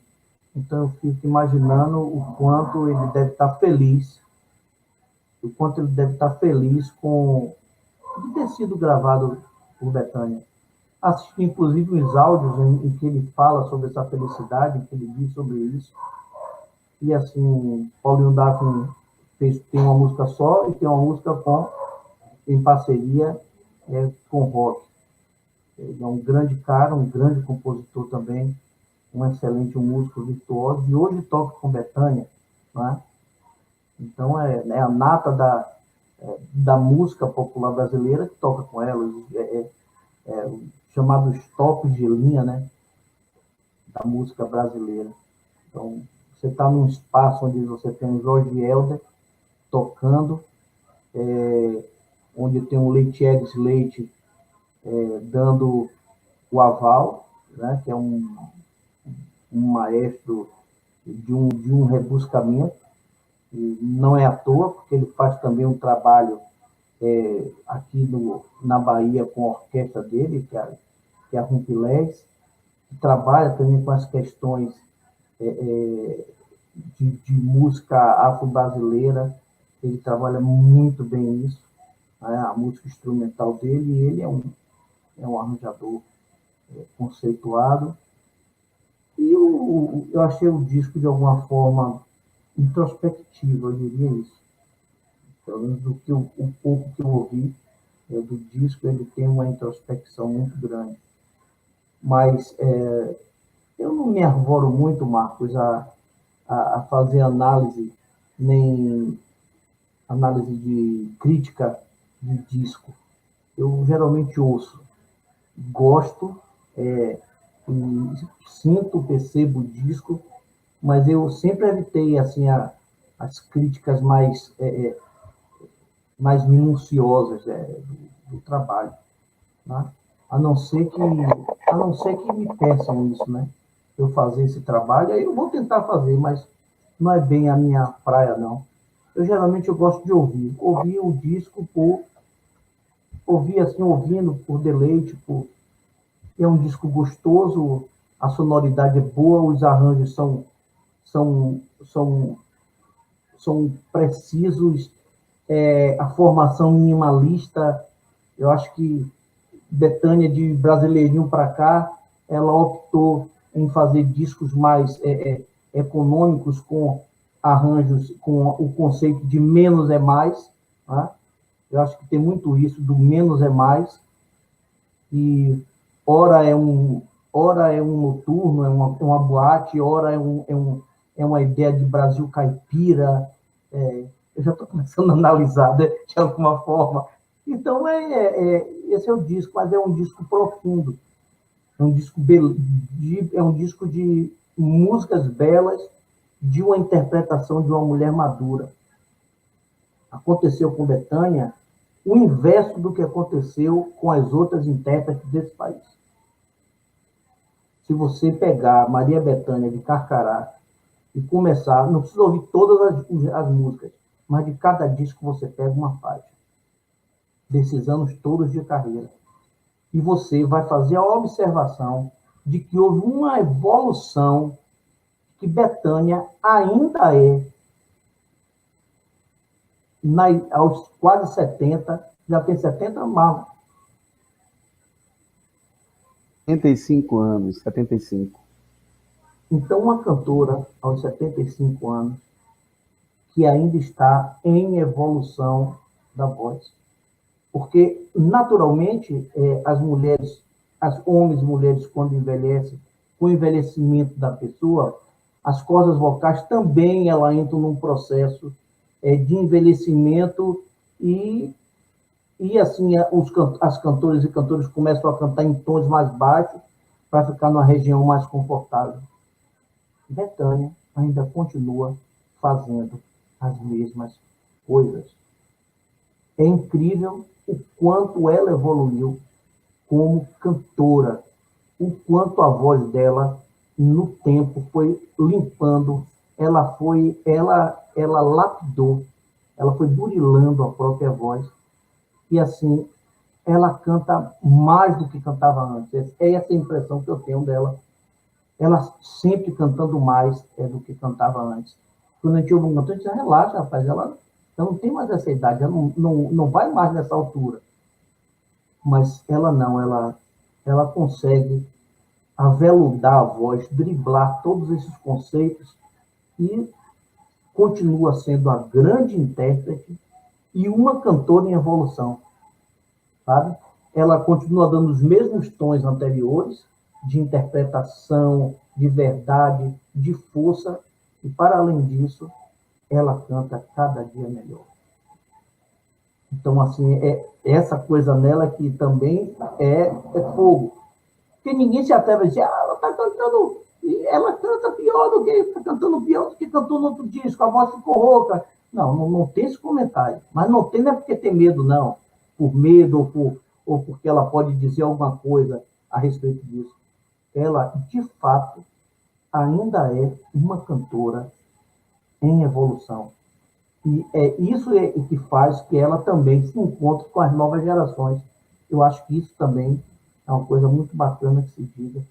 Então eu fico imaginando o quanto ele deve estar feliz, de ter sido gravado por Bethânia. Assisti, inclusive, os áudios em que ele fala sobre essa felicidade, em que ele diz sobre isso. E, assim, Paulinho Daphne tem uma música só e tem uma música em parceria com Rock. Ele é um grande cara, um grande compositor também, um excelente músico virtuoso, e hoje toca com Bethânia, né? Então, é a nata da música popular brasileira que toca com ela. chamados topos de linha, né, da música brasileira. Então, você está num espaço onde você tem o Jorge Helder tocando, onde tem o Leite Eggs Leite dando o aval, né, que é um maestro de um rebuscamento, e não é à toa, porque ele faz também um trabalho aqui na Bahia com a orquestra dele, que é a Rumpilés, que trabalha também com as questões de música afro-brasileira. Ele trabalha muito bem isso, né, a música instrumental dele, e ele é um arranjador conceituado. E eu achei o disco, de alguma forma, introspectivo, eu diria isso. Pelo menos o pouco que eu ouvi do disco, ele tem uma introspecção muito grande. Mas eu não me arvoro muito, Marcos, a fazer análise, nem análise de crítica de disco. Eu geralmente ouço, gosto, e sinto, percebo o disco, mas eu sempre evitei assim, as críticas mais minuciosas do trabalho, né? A não ser que me peçam isso, né? Eu fazer esse trabalho, aí eu vou tentar fazer, mas não é bem a minha praia, não. Eu gosto de ouvir o disco ouvir assim, ouvindo por deleite, é um disco gostoso, a sonoridade é boa, os arranjos são, são, são precisos, a formação minimalista. Eu acho que Bethânia, de Brasileirinho para cá, ela optou em fazer discos mais econômicos, com arranjos, com o conceito de menos é mais, né? Eu acho que tem muito isso do menos é mais, e ora é um noturno, é uma boate, ora é uma ideia de Brasil caipira. Eu já estou começando a analisar, né, de alguma forma. Então, esse é o disco, mas é um disco profundo, é um disco de músicas belas, de uma interpretação de uma mulher madura. Aconteceu com Bethânia o inverso do que aconteceu com as outras intérpretes desse país. Se você pegar Maria Bethânia de Carcará e começar, não precisa ouvir todas as músicas, mas de cada disco você pega uma faixa, desses anos todos de carreira, e você vai fazer a observação de que houve uma evolução, que Bethânia ainda aos quase 70, já tem 70 mais. 75 anos, 75. Então, uma cantora aos 75 anos, que ainda está em evolução da voz. Porque, naturalmente, as mulheres, homens e mulheres, quando envelhecem, com o envelhecimento da pessoa, as cordas vocais também entram num processo de envelhecimento, e assim as cantoras e cantores começam a cantar em tons mais baixos para ficar numa região mais confortável. Bethânia ainda continua fazendo as mesmas coisas. É incrível o quanto ela evoluiu como cantora, o quanto a voz dela, no tempo, foi limpando, ela lapidou, ela foi burilando a própria voz, e assim, ela canta mais do que cantava antes. É essa a impressão que eu tenho dela. Ela sempre cantando mais do que cantava antes. Quando a gente ouve um cantor, a gente diz, relaxa, rapaz, ela não tem mais essa idade, ela não vai mais nessa altura. Mas ela não, ela consegue aveludar a voz, driblar todos esses conceitos, e continua sendo a grande intérprete e uma cantora em evolução, sabe? Ela continua dando os mesmos tons anteriores, de interpretação, de verdade, de força, e, para além disso, ela canta cada dia melhor. Então, assim, essa coisa nela que também é fogo. Porque ninguém se atreve a dizer, ela está cantando, ela canta pior do que, está cantando pior do que cantou no outro disco, a voz ficou rouca. Não tem esse comentário. Mas não tem, não é porque tem medo, não. Por medo ou porque ela pode dizer alguma coisa a respeito disso. Ela, de fato, ainda é uma cantora em evolução. E isso que faz que ela também se encontre com as novas gerações. Eu acho que isso também é uma coisa muito bacana que se diga.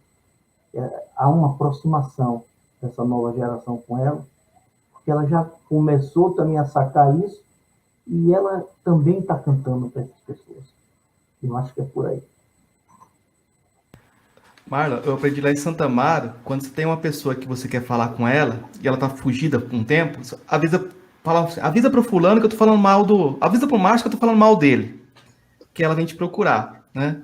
Há uma aproximação dessa nova geração com ela, porque ela já começou também a sacar isso e ela também está cantando para essas pessoas. Eu acho que é por aí. Marlon, eu aprendi lá em Santa Amaro, quando você tem uma pessoa que você quer falar com ela e ela tá fugida por um tempo, avisa pro fulano que eu tô falando mal do. Avisa pro Márcio que eu tô falando mal dele. Que ela vem te procurar, né?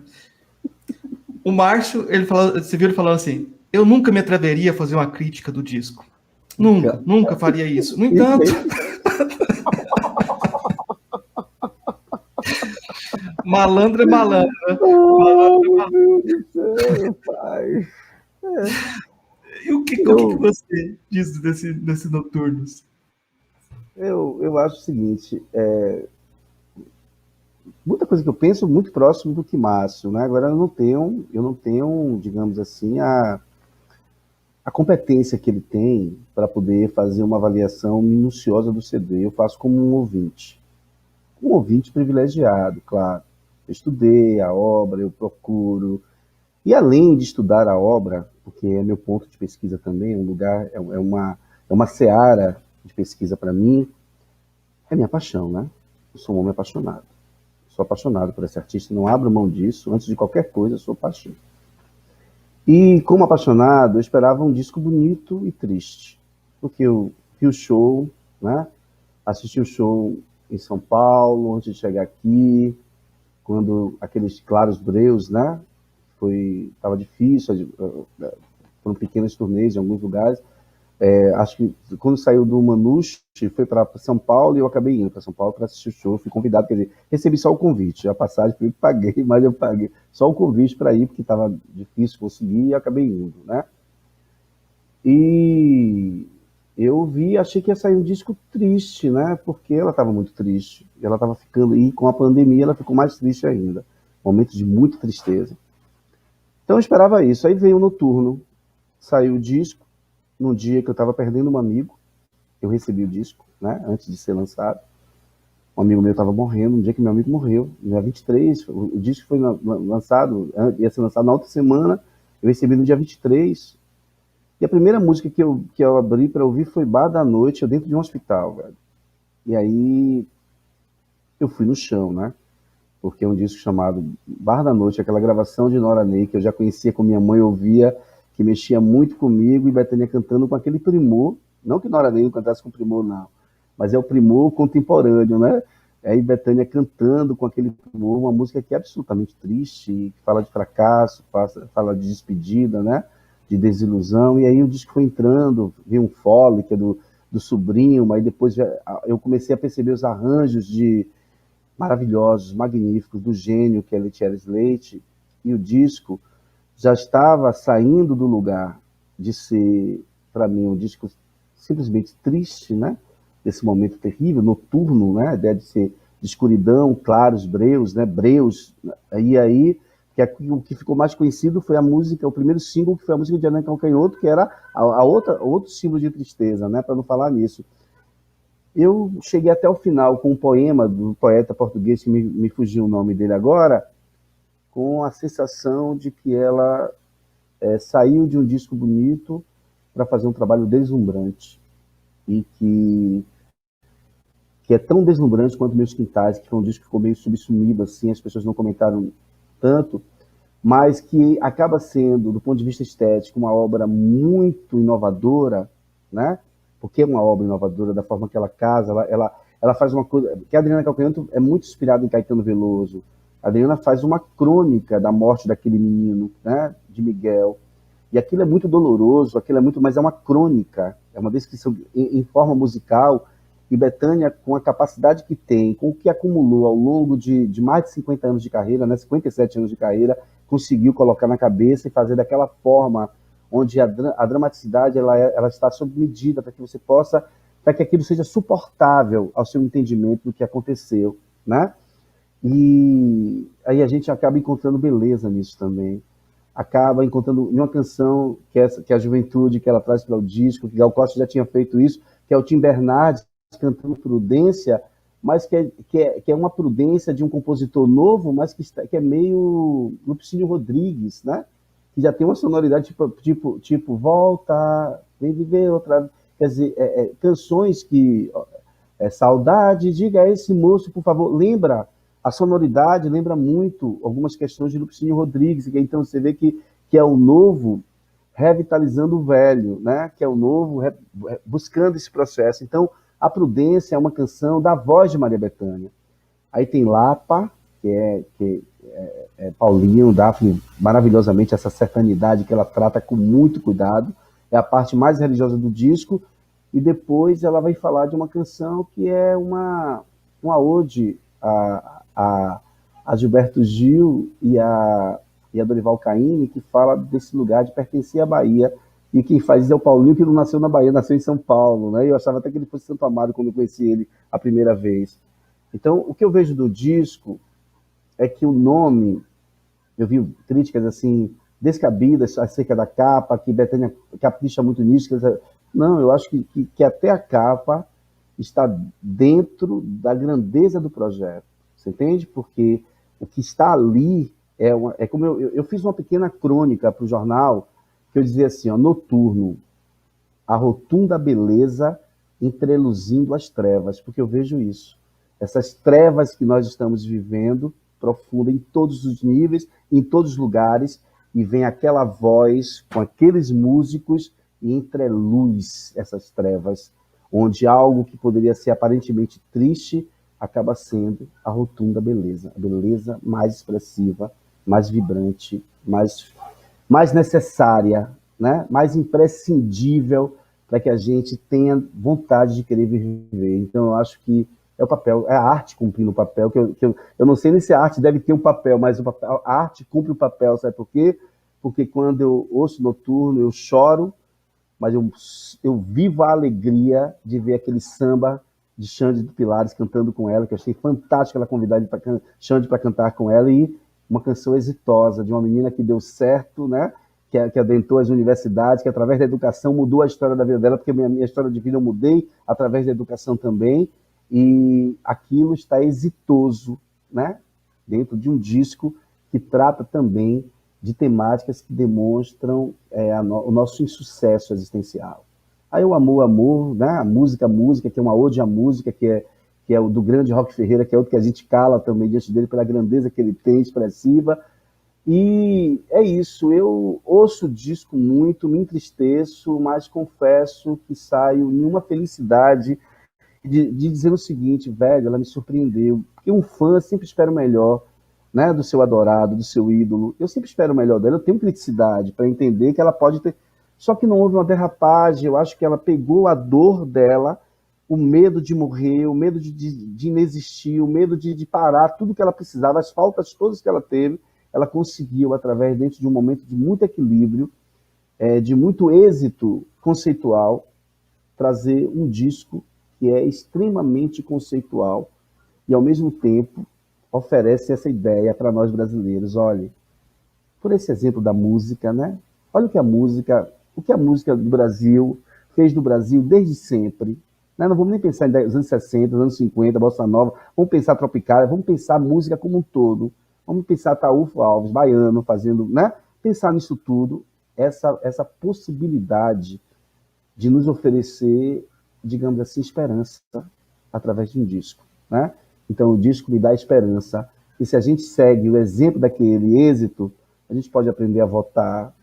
O Márcio, ele falou, você viu ele falando assim: eu nunca me atreveria a fazer uma crítica do disco. Nunca faria isso. No entanto, malandro é malandro. Oh, meu Deus do céu, pai. E o que você diz desse Noturnos? Eu acho o seguinte, muita coisa que eu penso muito próximo do que Márcio, né? Agora eu não tenho, digamos assim, a competência que ele tem para poder fazer uma avaliação minuciosa do CD. Eu faço como um ouvinte privilegiado, claro. Eu estudei a obra, eu procuro. E além de estudar a obra, porque é meu ponto de pesquisa também, é um lugar, é uma seara de pesquisa para mim, é minha paixão, né? Eu sou um homem apaixonado. Sou apaixonado por esse artista, não abro mão disso. Antes de qualquer coisa, eu sou paixão. E como apaixonado, eu esperava um disco bonito e triste. Porque eu vi o show, né? Assisti o show em São Paulo, antes de chegar aqui, quando aqueles Claros Breus, né? Estava difícil, foram pequenas turnês em alguns lugares. Acho que quando saiu do Manouche, foi para São Paulo e eu acabei indo para São Paulo para assistir o show. Fui convidado, quer dizer, recebi só o convite. A passagem eu paguei, mas eu paguei só o convite para ir, porque estava difícil conseguir e acabei indo, né? E eu vi, achei que ia sair um disco triste, né? Porque ela estava muito triste. Ela estava ficando, e com a pandemia ela ficou mais triste ainda. Momento de muita tristeza. Então eu esperava isso. Aí veio o Noturno, saiu o disco, num dia que eu estava perdendo um amigo. Eu recebi o disco, né, antes de ser lançado. Um amigo meu estava morrendo, no dia que meu amigo morreu, no dia 23. O disco foi lançado, ia ser lançado na outra semana, eu recebi no dia 23. E a primeira música que eu abri para ouvir foi Bar da Noite, eu dentro de um hospital, velho. E aí eu fui no chão, né? Porque é um disco chamado Bar da Noite, aquela gravação de Nora Ney, que eu já conhecia com minha mãe, ouvia, que mexia muito comigo, e Bethânia cantando com aquele primor, não que Nora Ney não cantasse com primor, não, mas é o primor contemporâneo, né? Aí Bethânia cantando com aquele primor, uma música que é absolutamente triste, que fala de fracasso, fala de despedida, né? De desilusão, e aí o disco foi entrando, veio um fole, que é do sobrinho, mas depois eu comecei a perceber os arranjos maravilhosos, magníficos, do gênio que é Lettieri Leite, e o disco já estava saindo do lugar de ser, para mim, um disco simplesmente triste, né? Desse momento terrível, noturno, né? A ideia de ser de escuridão, claros, breus, né? Breus. E aí, o que ficou mais conhecido foi a música, o primeiro single, que foi a música de Anã Calcanhoto, que era outro símbolo de tristeza, né? Para não falar nisso. Eu cheguei até o final com um poema do poeta português, que me fugiu o nome dele agora, com a sensação de que ela saiu de um disco bonito para fazer um trabalho deslumbrante. E que é tão deslumbrante quanto Meus Quintais, que foi um disco que ficou meio subsumido, assim, as pessoas não comentaram tanto, mas que acaba sendo, do ponto de vista estético, uma obra muito inovadora, né? Porque é uma obra inovadora da forma que ela casa, ela faz uma coisa... Porque a Adriana Calcanhoto é muito inspirada em Caetano Veloso. A Adriana faz uma crônica da morte daquele menino, né? De Miguel. E aquilo é muito doloroso, aquilo é muito... Mas é uma crônica, é uma descrição em forma musical, E Bethânia, com a capacidade que tem, com o que acumulou ao longo de mais de 50 anos de carreira, né, 57 anos de carreira, conseguiu colocar na cabeça e fazer daquela forma onde a dramaticidade ela está sob medida para que você possa, para que aquilo seja suportável ao seu entendimento do que aconteceu, né? E aí a gente acaba encontrando beleza nisso também. Acaba encontrando uma canção que é a juventude que ela traz para o disco, que Gal Costa já tinha feito isso, que é o Tim Bernardes cantando Prudência, mas que é uma prudência de um compositor novo, mas que é meio Lupicínio Rodrigues, né? Que já tem uma sonoridade tipo Volta, Vem Viver Outra Vez. Quer dizer, canções que... Saudade, diga a esse moço, por favor. Lembra, a sonoridade lembra muito algumas questões de Lupicínio Rodrigues, então você vê que é o novo revitalizando o velho, né? Que é o novo buscando esse processo. Então, A Prudência é uma canção da voz de Maria Bethânia. Aí tem Lapa, que é Paulinho, Daphne, maravilhosamente, essa sertanidade que ela trata com muito cuidado. É a parte mais religiosa do disco. E depois ela vai falar de uma canção que é uma ode a Gilberto Gil e a Dorival Caymmi, que fala desse lugar de pertencer à Bahia. E quem faz isso é o Paulinho, que não nasceu na Bahia, nasceu em São Paulo, né? Eu achava até que ele fosse Santo Amaro quando eu conheci ele a primeira vez. Então, o que eu vejo do disco é que o nome, eu vi críticas assim descabidas acerca da capa, que Bethânia capricha muito nisso. Não, eu acho que até a capa está dentro da grandeza do projeto. Você entende? Porque o que está ali é como eu fiz uma pequena crônica para o jornal, que eu dizia assim, ó, Noturno, a rotunda beleza entreluzindo as trevas, porque eu vejo isso. Essas trevas que nós estamos vivendo, profunda em todos os níveis, em todos os lugares, e vem aquela voz com aqueles músicos e entreluz essas trevas, onde algo que poderia ser aparentemente triste acaba sendo a rotunda beleza, a beleza mais expressiva, mais vibrante, mais necessária, né? Mais imprescindível para que a gente tenha vontade de querer viver. Então, eu acho que é o papel, é a arte cumprindo o papel, eu não sei nem se a arte deve ter um papel, mas a arte cumpre o papel, sabe por quê? Porque quando eu ouço Noturno, eu choro, mas eu vivo a alegria de ver aquele samba de Xande do Pilares cantando com ela, que eu achei fantástico ela convidar Xande para cantar com ela, e uma canção exitosa de uma menina que deu certo, né? Que adentrou as universidades, que através da educação mudou a história da vida dela, porque minha história de vida eu mudei através da educação também, e aquilo está exitoso, né? Dentro de um disco que trata também de temáticas que demonstram o nosso insucesso existencial. Aí o amor, né? A música, que é uma ode à música, que é o do grande Roque Ferreira, que é outro que a gente cala também diante dele pela grandeza que ele tem, expressiva. E é isso, eu ouço o disco muito, me entristeço, mas confesso que saio em uma felicidade de dizer o seguinte, velho, ela me surpreendeu, porque um fã sempre espera o melhor, né, do seu adorado, do seu ídolo. Eu sempre espero o melhor dela, eu tenho criticidade para entender que ela pode ter... Só que não houve uma derrapagem, eu acho que ela pegou a dor dela, o medo de morrer, o medo de inexistir, o medo de parar, tudo que ela precisava, as faltas todas que ela teve, ela conseguiu, através dentro de um momento de muito equilíbrio, de muito êxito conceitual, trazer um disco que é extremamente conceitual e, ao mesmo tempo, oferece essa ideia para nós brasileiros. Olha, por esse exemplo da música, né? Olha o que a música do Brasil fez do Brasil desde sempre. Né? Não vamos nem pensar nos anos 60, nos anos 50, Bossa Nova, vamos pensar Tropicália, vamos pensar a música como um todo. Vamos pensar Ataúfo Alves, baiano, fazendo, né? Pensar nisso tudo, essa possibilidade de nos oferecer, digamos assim, esperança através de um disco, né? Então, o disco me dá esperança. E se a gente segue o exemplo daquele êxito, a gente pode aprender a votar,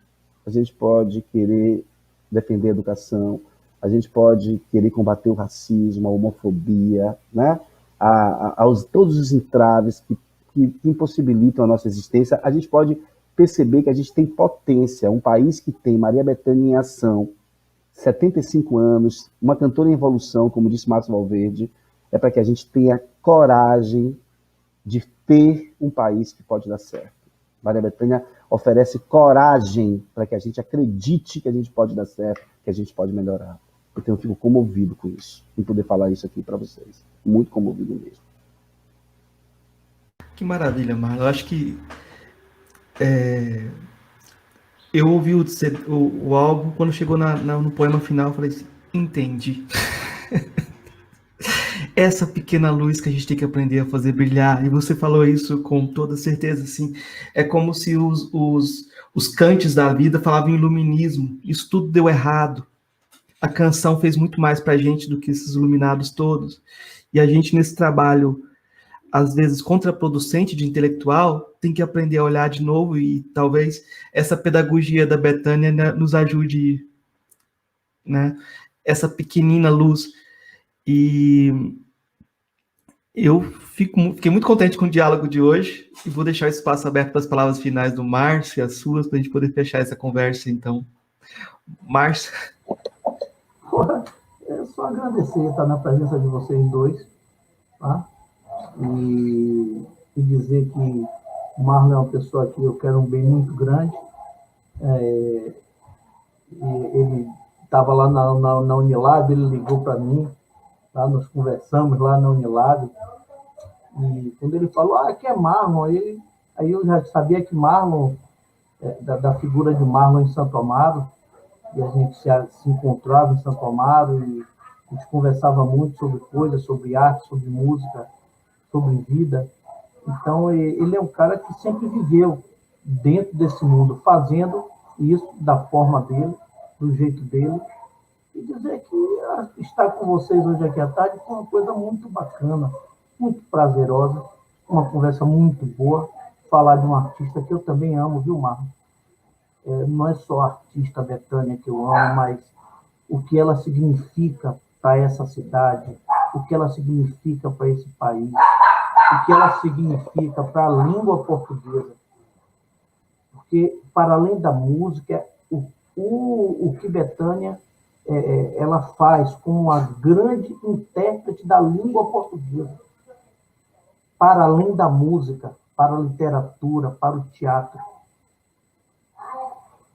a gente pode querer defender a educação, a gente pode querer combater o racismo, a homofobia, né? Todos os entraves que impossibilitam a nossa existência, a gente pode perceber que a gente tem potência. Um país que tem Maria Bethânia em ação, 75 anos, uma cantora em evolução, como disse Márcio Valverde, é para que a gente tenha coragem de ter um país que pode dar certo. Maria Bethânia oferece coragem para que a gente acredite que a gente pode dar certo, que a gente pode melhorar. Então eu fico comovido com isso, em poder falar isso aqui para vocês. Muito comovido mesmo. Que maravilha, Marlon. Eu acho que eu ouvi o álbum, quando chegou no poema final, eu falei assim, entendi. Essa pequena luz que a gente tem que aprender a fazer brilhar, e você falou isso com toda certeza, assim, é como se os Kantes da vida falavam em iluminismo, isso tudo deu errado. A canção fez muito mais pra gente do que esses iluminados todos, e a gente nesse trabalho, às vezes contraproducente de intelectual, tem que aprender a olhar de novo, e talvez essa pedagogia da Bethânia, né, nos ajude, né, essa pequenina luz. E eu fiquei muito contente com o diálogo de hoje e vou deixar o espaço aberto para as palavras finais do Márcio e as suas, para a gente poder fechar essa conversa, então. Márcio. É só agradecer estar na presença de vocês dois, tá? E dizer que o Marlon é uma pessoa que eu quero um bem muito grande. Ele estava lá na Unilab, ele ligou para mim, tá? Nós conversamos lá na Unilab, e quando ele falou, que é Marlon, aí eu já sabia que Marlon, da figura de Marlon em Santo Amaro, e a gente se encontrava em Santo Amaro, e a gente conversava muito sobre coisas, sobre arte, sobre música, sobre vida. Então, ele é um cara que sempre viveu dentro desse mundo, fazendo isso da forma dele, do jeito dele, e dizer que estar com vocês hoje aqui à tarde foi uma coisa muito bacana, muito prazerosa, uma conversa muito boa, falar de um artista que eu também amo, viu, Marlon? Não é só a artista Bethânia que eu amo, mas o que ela significa para essa cidade, o que ela significa para esse país, o que ela significa para a língua portuguesa. Porque, para além da música, o que Bethânia ela faz como uma grande intérprete da língua portuguesa, para além da música, para a literatura, para o teatro.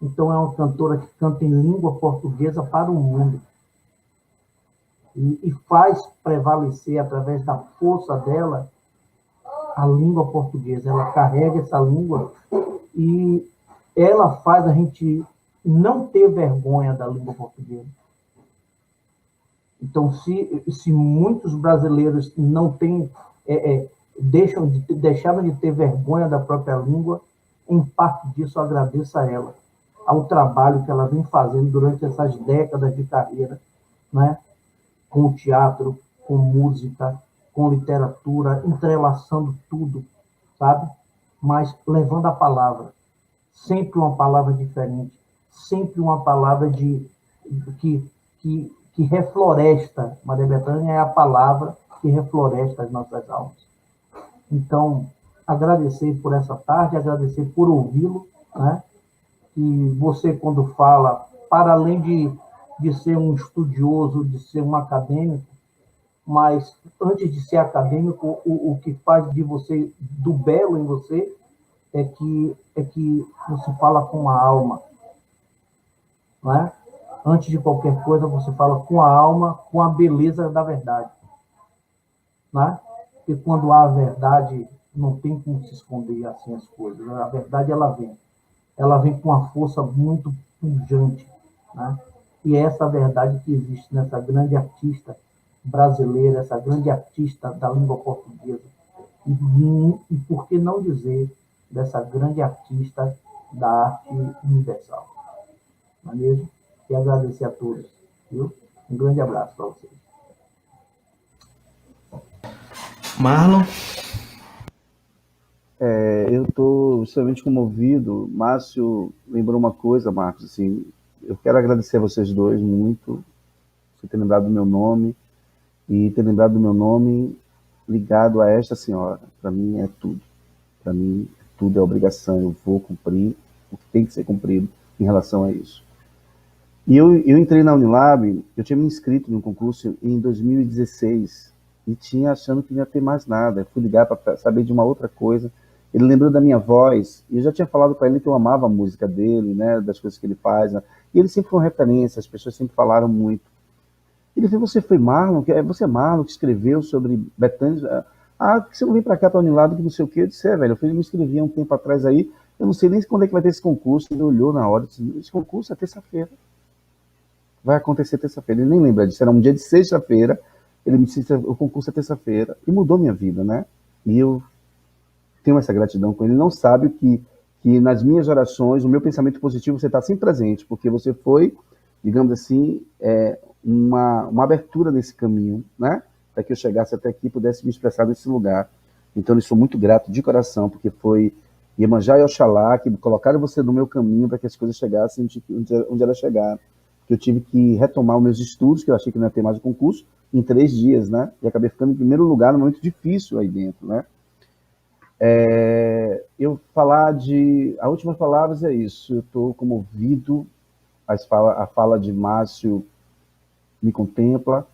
Então, é uma cantora que canta em língua portuguesa para o mundo. E faz prevalecer, através da força dela, a língua portuguesa. Ela carrega essa língua e ela faz a gente não ter vergonha da língua portuguesa. Então, se muitos brasileiros não têm, deixaram de ter vergonha da própria língua, em parte disso eu agradeço a ela, ao trabalho que ela vem fazendo durante essas décadas de carreira, né? Com o teatro, com música, com literatura, entrelaçando tudo, sabe? Mas levando a palavra, sempre uma palavra diferente, sempre uma palavra que refloresta. Maria Bethânia é a palavra que refloresta as nossas almas. Então, agradecer por essa tarde, agradecer por ouvi-lo, né? E você, quando fala, para além de ser um estudioso, de ser um acadêmico, mas antes de ser acadêmico, o que faz de você, do belo em você, é que você fala com a alma, não é? Antes de qualquer coisa, você fala com a alma, com a beleza da verdade, não é? Porque quando há a verdade, não tem como se esconder assim as coisas. A verdade, ela vem com uma força muito pujante, né? E é essa verdade que existe nessa grande artista brasileira, essa grande artista da língua portuguesa. E por que não dizer dessa grande artista da arte universal? Não é mesmo? E agradecer a todos, viu? Um grande abraço para vocês. Marlon. Eu estou extremamente comovido. Márcio lembrou uma coisa, Marcos, assim, eu quero agradecer a vocês dois muito, por ter lembrado do meu nome, e ter lembrado do meu nome ligado a esta senhora. Para mim é tudo. Para mim, tudo é obrigação. Eu vou cumprir o que tem que ser cumprido em relação a isso. E eu entrei na Unilab, eu tinha me inscrito no concurso em 2016 e tinha achando que não ia ter mais nada. Eu fui ligar para saber de uma outra coisa. Ele lembrou da minha voz e eu já tinha falado para ele que eu amava a música dele, né, das coisas que ele faz. Né? E ele sempre foi uma referência, as pessoas sempre falaram muito. Ele falou: você foi Marlon? Você é Marlon que escreveu sobre Bethânia? Ah, por que você não vem para cá, para Unilab, que não sei o quê? Eu disse: velho, eu me inscrevi há um tempo atrás aí, eu não sei nem quando é que vai ter esse concurso. Ele olhou na hora e disse: esse concurso é terça-feira. Vai acontecer terça-feira. Ele nem lembra disso, era um dia de sexta-feira. Ele me disse: o concurso é terça-feira. E mudou minha vida, né? E eu tenho essa gratidão com ele. Ele não sabe que nas minhas orações, o meu pensamento positivo, você está sempre presente, porque você foi, digamos assim, uma abertura nesse caminho, né? Para que eu chegasse até aqui e pudesse me expressar nesse lugar. Então, eu sou muito grato de coração, porque foi Iemanjá e Oxalá que colocaram você no meu caminho para que as coisas chegassem onde elas chegaram. Que eu tive que retomar os meus estudos, que eu achei que não ia ter mais o concurso, em 3 dias, né? E acabei ficando em primeiro lugar num momento difícil aí dentro, né? A últimas palavras é isso. Eu estou comovido. A fala de Márcio me contempla,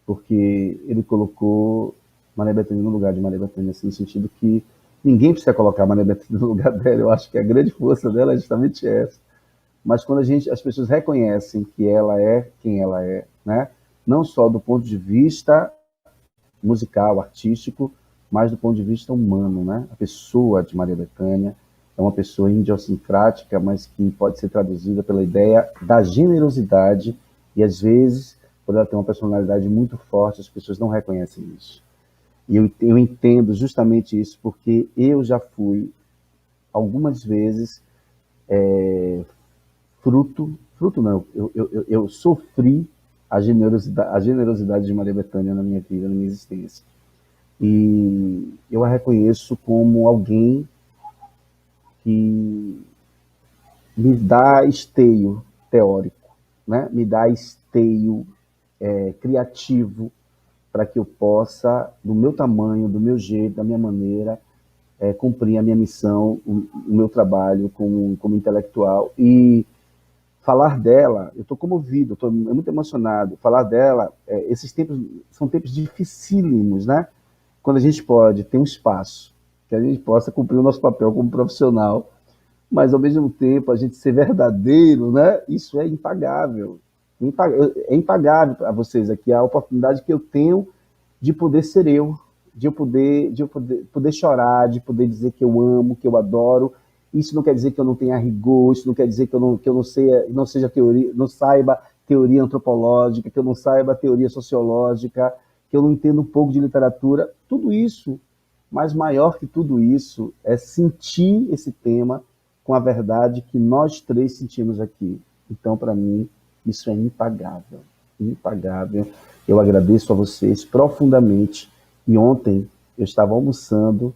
porque ele colocou Maria Bethânia no lugar de Maria Bethânia, assim, no sentido que ninguém precisa colocar Maria Bethânia no lugar dela. Eu acho que a grande força dela é justamente essa. Mas quando as pessoas reconhecem que ela é quem ela é, né? Não só do ponto de vista musical, artístico, mas do ponto de vista humano, né? A pessoa de Maria Bethânia é uma pessoa idiosincrática, mas que pode ser traduzida pela ideia da generosidade, e às vezes, por ela ter uma personalidade muito forte, as pessoas não reconhecem isso. E eu entendo justamente isso, porque eu já fui, algumas vezes, eu sofri a generosidade de Maria Bethânia na minha vida, na minha existência. E eu a reconheço como alguém que me dá esteio teórico, né? Me dá esteio criativo para que eu possa, do meu tamanho, do meu jeito, da minha maneira, cumprir a minha missão, o meu trabalho como intelectual. E falar dela, eu estou comovido, estou muito emocionado. Falar dela, esses tempos são tempos dificílimos, né? Quando a gente pode ter um espaço, que a gente possa cumprir o nosso papel como profissional, mas ao mesmo tempo a gente ser verdadeiro, né? Isso é impagável. É impagável a vocês aqui a oportunidade que eu tenho de poder ser eu, de eu poder chorar, de poder dizer que eu amo, que eu adoro. Isso não quer dizer que eu não tenha rigor, isso não quer dizer que eu não seja teoria, não saiba teoria antropológica, que eu não saiba teoria sociológica, que eu não entendo um pouco de literatura. Tudo isso, mas maior que tudo isso, é sentir esse tema com a verdade que nós três sentimos aqui. Então, para mim, isso é impagável, impagável. Eu agradeço a vocês profundamente. E ontem eu estava almoçando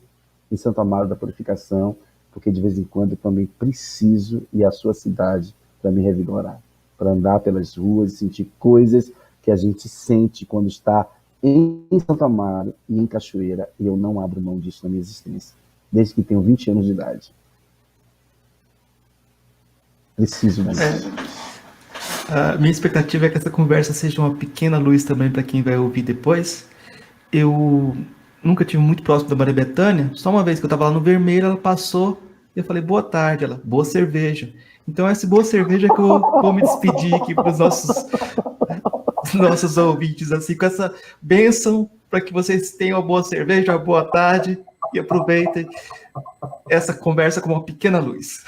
em Santo Amaro da Purificação, porque de vez em quando eu também preciso ir à sua cidade para me revigorar, para andar pelas ruas e sentir coisas que a gente sente quando está em Santo Amaro e em Cachoeira, e eu não abro mão disso na minha existência, desde que tenho 20 anos de idade. Preciso disso. A minha expectativa é que essa conversa seja uma pequena luz também para quem vai ouvir depois. Eu nunca tive muito próximo da Maria Bethânia, só uma vez que eu estava lá no Vermelho, ela passou, e eu falei: boa tarde, ela, boa cerveja. Então essa boa cerveja que eu vou me despedir aqui para os nossos ouvintes, assim, com essa bênção, para que vocês tenham uma boa cerveja, uma boa tarde, e aproveitem essa conversa como uma pequena luz.